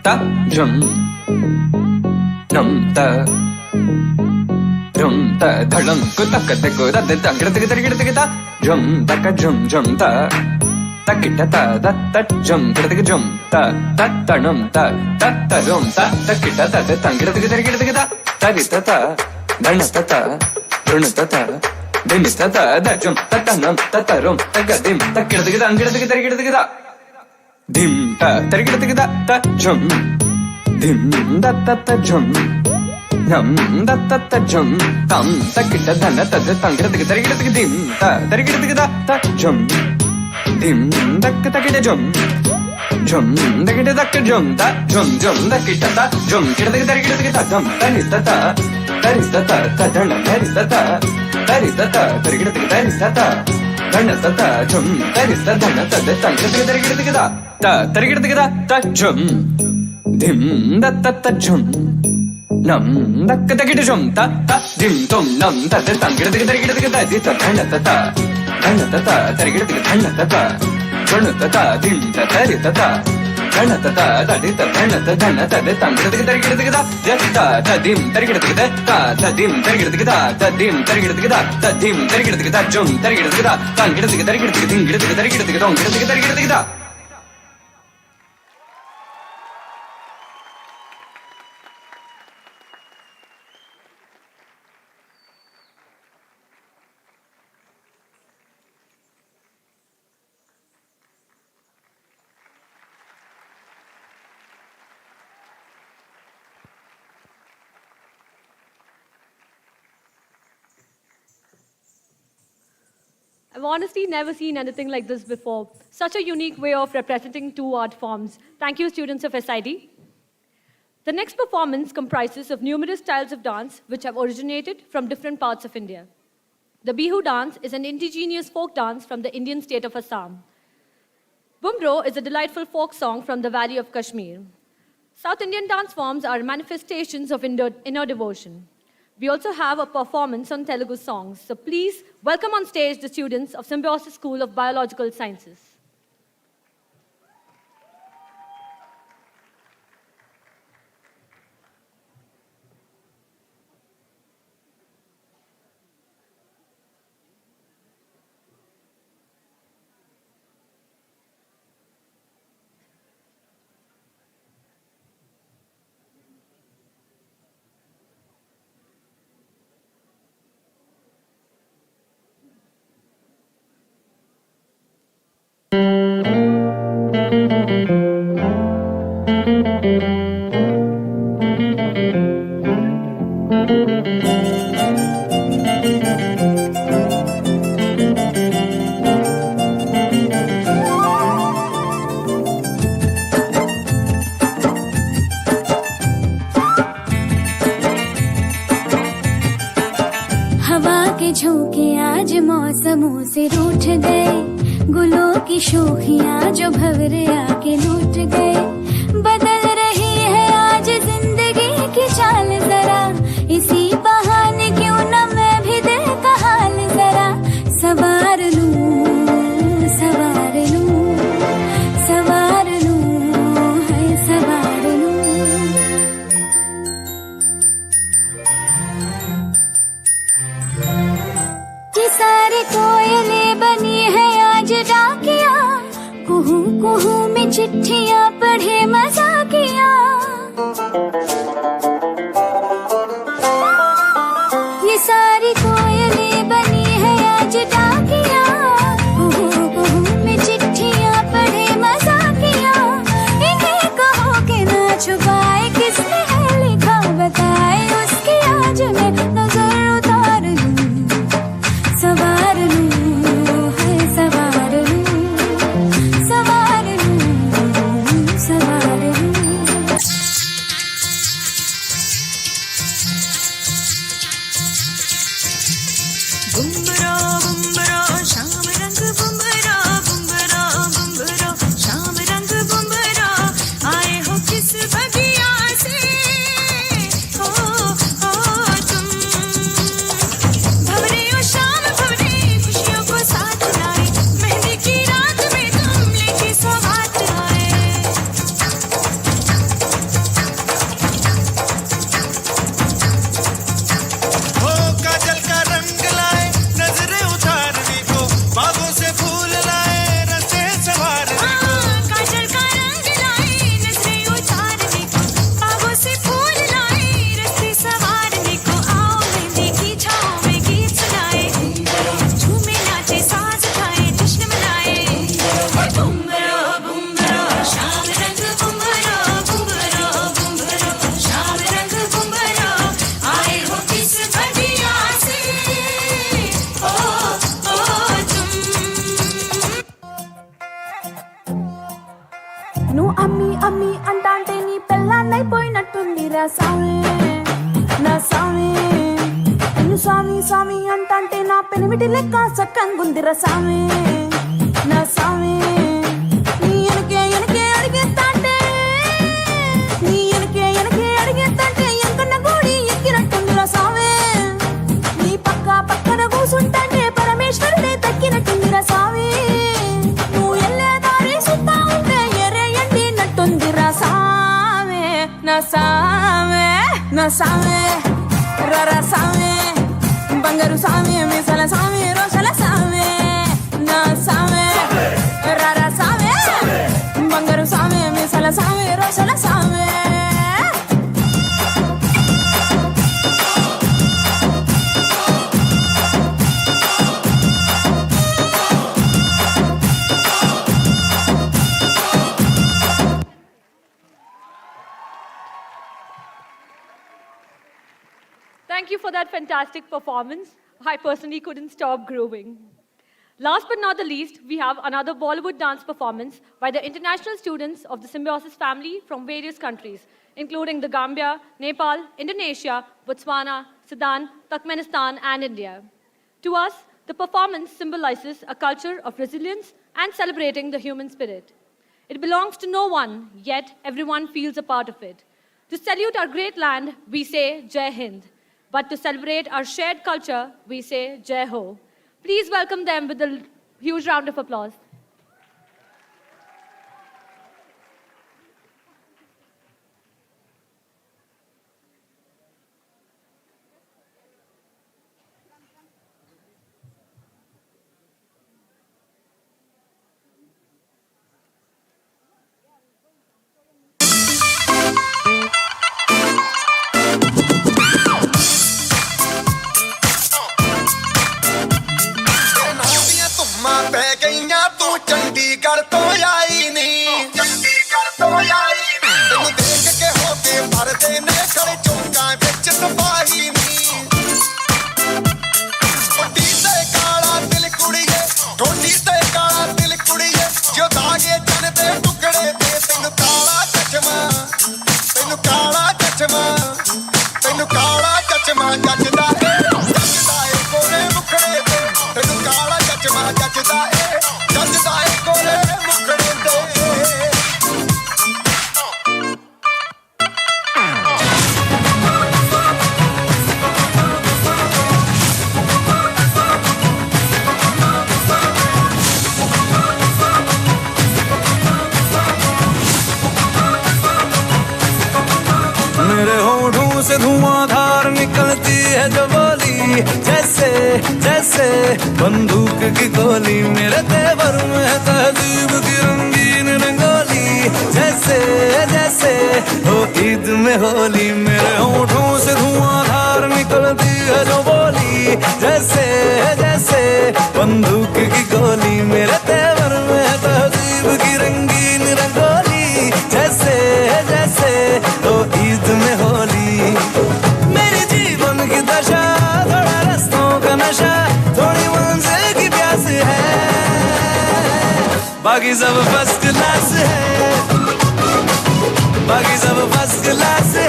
ta rum num ta rum ta dhalam ku tak te ku da de tang gid gid gid ta rum ta ka rum ta ta kita ta da ta gid rum ta ta num ta rum ta kita ta de tang gid gid ta ta ri ta ta dhan ta run ta din ta da jum ta num ta rum ta ga dim ta gid gid ta dim ta gid ta jum dim da ta jum nam da ta jum tam ta kita dhan ta de tang gid dim ta gid ta jum dim da kita jum da kita jum ta jum da kita ta jum gid ta jum ta ni ta ta dhan ta ri ta gid ta dhan ta jum ta dhan ta de tang gid ta jum dim da ta jum nam da kita jum ta dim tum nam ta de tang gid ta di ta dhan ta gid ta jun ta dim ta ri ta dhan ta da di ta dhan ta de tang gid ta ta dim gid ta dim gid ta dim gid ta jum gid ta tang gid gid ta I've honestly never seen anything like this before. Such a unique way of representing two art forms. Thank you, students of SID. The next performance comprises of numerous styles of dance which have originated from different parts of India. The Bihu dance is an indigenous folk dance from the Indian state of Assam. Bumro is a delightful folk song from the valley of Kashmir. South Indian dance forms are manifestations of inner devotion. We also have a performance on Telugu songs. So please welcome on stage the students of Symbiosis School of Biological Sciences. के झोंके आज मौसमों से रूठ गए, गुलों की शोखियां जो भंवरे आके लूट गए। बदल रही है आज जिंदगी की चाल जरा, इसी बहाने क्यों न मैं भी दिल का हाल जरा सवार लूं, सवार लूं, सवार लूं, है सवार लूं। ये सारी कोयलें बनी है आज डाकिया, कुहू कुहू में चिट्ठियां पढ़े मजाकिया। ये सारी कोयलें बनी है आज डाकिया, कुहू कुहू में चिट्ठियां पढ़े मजाकिया। इन्हें कहो कि ना छुपाए किसने है लिखा बताए, उसकी आज मैं नजर उतार लूं, सवार लूं, है सवार लूं, सवार लूं, सवार लूं। बुम्बरा बुम्बरा शाम रंग बुम्बरा, बुम्बरा बुम्बरा शाम रंग बुम्बरा, आए हो किस बगिया से हो तुम। भंवरे ओ शाम भंवरे खुशियों को साथ लाए, मेहंदी की रात में तुम लेके सौगात आए। हो काजल का रंग लाए, नजरें उतारने को, बागों से फूल लाए, रस्ते संवारने को। काजल का रंग लाए, नजरें उतारने को, बागों से फूल लाए, रस्ते संवारने को। आओ मेहंदी की छाँव में गीत सुनाए, झूमे नाचे साज उठाए, जश्न मनाए। बुम्बरा बुम्बरा शाम रंग बुम्बरा, बुम्बरा बुम्बरा शाम रंग बुम्बरा, आए हो किस बगिया से हो तुम। నువ్వు అమ్మి అమ్మి అంటాంటే నీ పెళ్ళాన్నైపోయినట్టుంది రా సామి, నా సామి. నిన్ను స్వామి స్వామి అంటాంటే నా పెనిమిటి లెక్క సక్కంగుంది రా సామి, నా సామి. నీ ఎనకే ఎనకే అడిగేస్తాంటే, నీ ఎనకే ఎనకే అడిగేస్తాంటే ఎంకన్న గోడి ఎక్కినట్టుంది రా సామి. నీ పక్క పక్కన కూసుంటాంటే పరమేశ్వరుడే తక్కినట్టుంది రా సామి. నువ్వు ఎల్లే దారి సుత్తా ఉంటే ఎరే ఎండినట్టుంది రా సామి, నా సామి, నా సామి. రరా సామి, బంగారు సామి, మీసల సామి, రోషల సామి, నా సామి. రరా సామి, బంగారు సామి, మీసల సామి, రోషల సామి. Thank you for that fantastic performance. I personally couldn't stop grooving. Last but not the least, we have another Bollywood dance performance by the international students of the Symbiosis family from various countries, including the Gambia, Nepal, Indonesia, Botswana, Sudan, Turkmenistan, and India. To us, the performance symbolizes a culture of resilience and celebrating the human spirit. It belongs to no one, yet everyone feels a part of it. To salute our great land, we say Jai Hind. But to celebrate our shared culture, we say Jai Ho. Please welcome them with a huge round of applause. Chandigarh तो आई नहीं, चंडीगढ़ तो आई नहीं। तेनू देख के होके भरदे ने खड़े चौंका विच सिपाही नहीं। ठोडी ते काला दिल कुड़िए, ठोडी ते काला दिल कुड़िए, जो दागे जन दे टुकड़े ते तेनू काला चश्मा, तेनू काला चश्मा, तेनू काला चश्मा जचदा है कोने से धुआंधार निकलती है जो बोली, जैसे जैसे बंदूक की गोली। मेरे तेवर में है तहजीब की रंगीन रंगोली, जैसे जैसे हो ईद में होली। मेरे होठों से धुआंधार निकलती है जो बोली, जैसे जैसे बंदूक की गोली। मेरे तेवर में है तहजीब की रंगीन रंगोली, जैसे जैसे हो ईद में होली। मेरी जीवन की दशा थोड़ा रस्तों का नशा, थोड़ी मंजिल की प्यास है, बाकी सब फर्स्ट क्लास है, बाकी सब फर्स्ट क्लास है,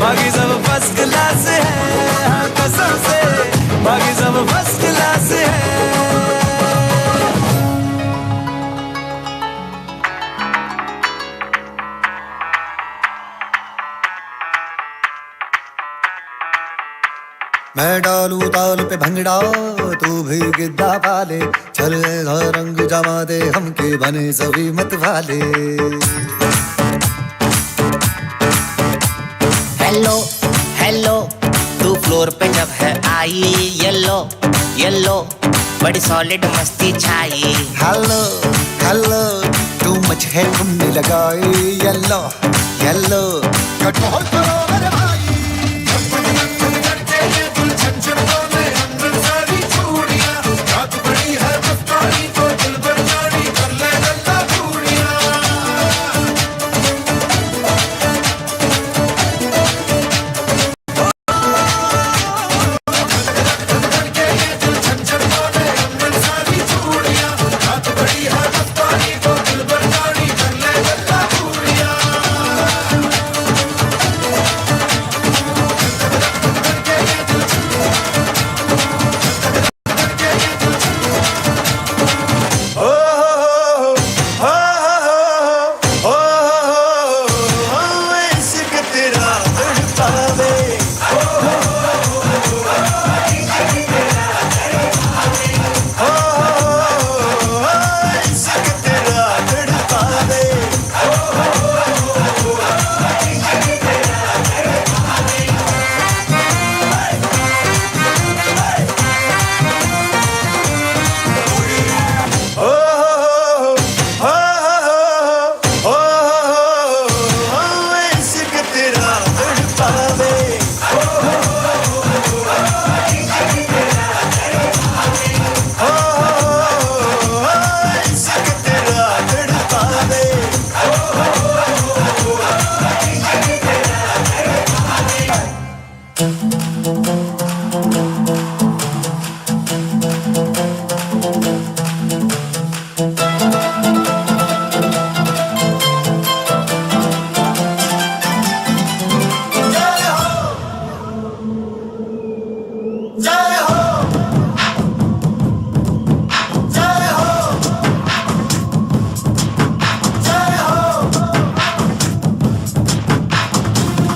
बाकी सब फर्स्ट क्लास है, हाँ कसम से बाकी सब फर्स्ट क्लास है। मैं डालू ताल पे भंगड़ा, तू भी गिद्दा पाले, चल रंग जमा दे हमके बने सभी मत वाले। हेलो हेलो तू फ्लोर पे जब है आई, येलो येलो बड़ी सॉलिड मस्ती छाई। हेलो हेलो तू मच है घूमने लगाई, येलो येलो कठोर करो मेरे भाई।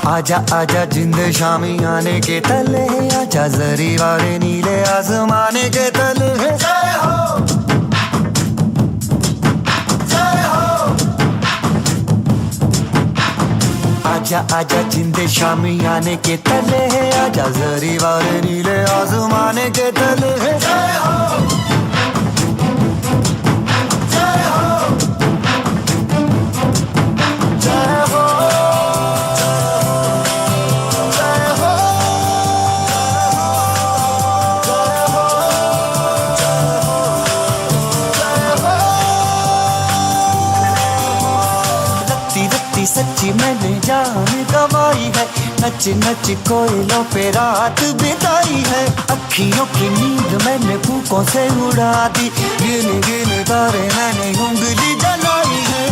आजा आजा जिंद शामी आने के तले, आजा जरी वाले नीले आसमाने के तले। जय हो जय हो, आजा आजा जिंद शामी आने के तले, आजा जरी वाले नीले आसमाने के तले। जय हो सच्ची मैंने जान गवाई है, नच नच कोयलों पे रात बिताई है। अखियों की नींद मैंने फूकों से उड़ा दी, गिन गिन तारे मैंने उंगली जलाई है।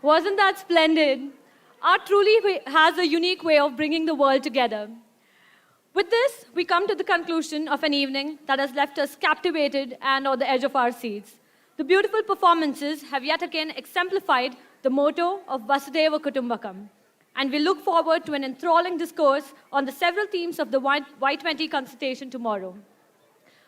Wasn't that splendid? Art truly has a unique way of bringing the world together. With this, we come to the conclusion of an evening that has left us captivated and on the edge of our seats. The beautiful performances have yet again exemplified the motto of Vasudhaiva Kutumbakam. And we look forward to an enthralling discourse on the several themes of the Y20 Consultation tomorrow.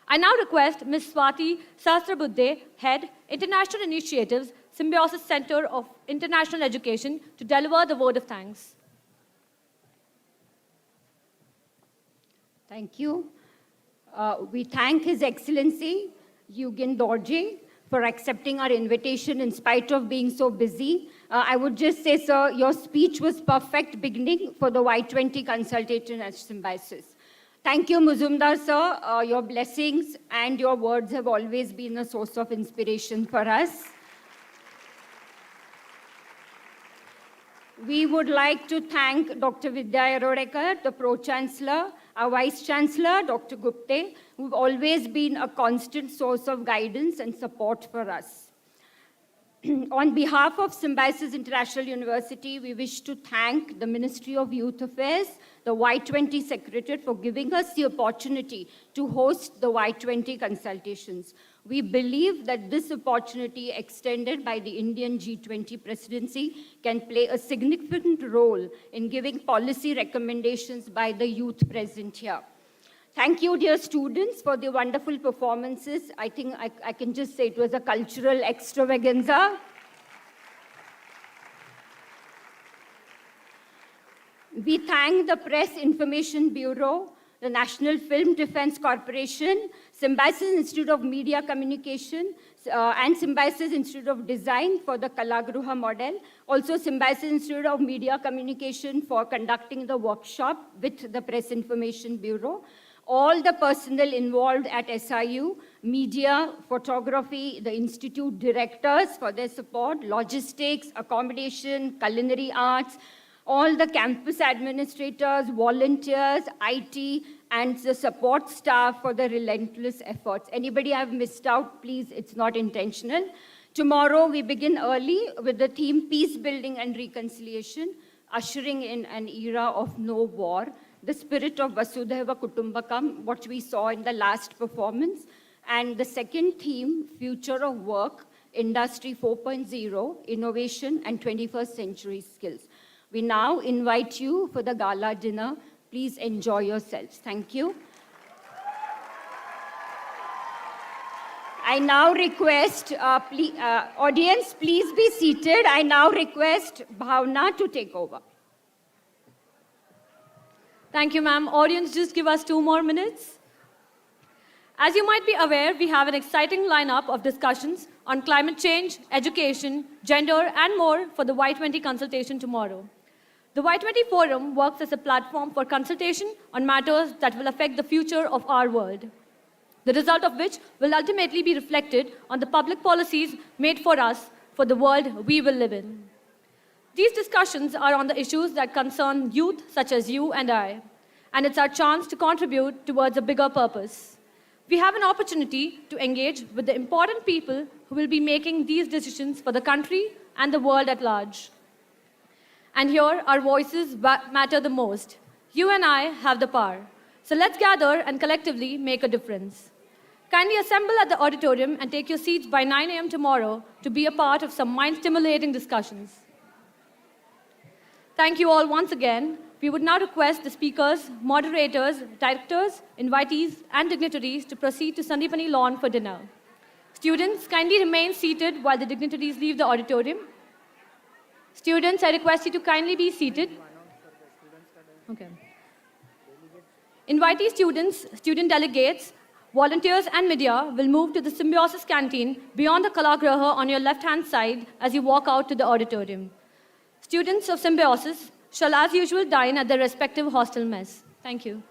I now request Ms. Swati Sahasrabuddhe, Head, International Initiatives, Symbiosis Center of International Education, to deliver the word of thanks. Thank you. We thank His Excellency, Ugyen Dorji, for accepting our invitation in spite of being so busy. I would just say, sir, your speech was perfect beginning for the Y20 consultation at Symbiosis. Thank you, Muzumdar, sir. Your blessings and your words have always been a source of inspiration for us. We would like to thank Dr. Vidya Yeravdekar, the Pro-Chancellor, our Vice-Chancellor, Dr. Gupte, who've always been a constant source of guidance and support for us. On behalf of Symbiosis International University, we wish to thank the Ministry of Youth Affairs, the Y20 Secretariat, for giving us the opportunity to host the Y20 consultations. We believe that this opportunity extended by the Indian G20 presidency can play a significant role in giving policy recommendations by the youth present here. Thank you, dear students, for the wonderful performances. I think I can just say it was a cultural extravaganza. We thank the Press Information Bureau, the National Film Defense Corporation, Symbiosis Institute of Media Communication, and Symbiosis Institute of Design for the Gruha model. Also, Symbiosis Institute of Media Communication for conducting the workshop with the Press Information Bureau. All the personnel involved at SIU, media, photography, the institute directors for their support, logistics, accommodation, culinary arts, all the campus administrators, volunteers, IT, and the support staff for the relentless efforts. Anybody I've missed out, please, it's not intentional. Tomorrow, we begin early with the theme Peace Building and Reconciliation, ushering in an era of no war, the spirit of Vasudhaiva Kutumbakam, what we saw in the last performance, and the second theme, Future of Work, Industry 4.0, Innovation and 21st Century Skills. We now invite you for the gala dinner. Please enjoy yourselves. Thank you. I now request, audience, please be seated. I now request Bhavna to take over. Thank you, ma'am. Audience, just give us 2 more minutes. As you might be aware, we have an exciting lineup of discussions on climate change, education, gender, and more for the Y20 consultation tomorrow. The Y20 Forum works as a platform for consultation on matters that will affect the future of our world, the result of which will ultimately be reflected on the public policies made for us for the world we will live in. These discussions are on the issues that concern youth such as you and I, and it's our chance to contribute towards a bigger purpose. We have an opportunity to engage with the important people who will be making these decisions for the country and the world at large. And here, our voices matter the most. You and I have the power. So let's gather and collectively make a difference. Kindly assemble at the auditorium and take your seats by 9 a.m. tomorrow to be a part of some mind-stimulating discussions. Thank you all once again. We would now request the speakers, moderators, directors, invitees, and dignitaries to proceed to Sandipani Lawn for dinner. Students, kindly remain seated while the dignitaries leave the auditorium. Students, I request you to kindly be seated. Okay. Invitee students, student delegates, volunteers, and media will move to the Symbiosis canteen beyond the Gruha on your left-hand side as you walk out to the auditorium. Students of Symbiosis shall, as usual, dine at their respective hostel mess. Thank you.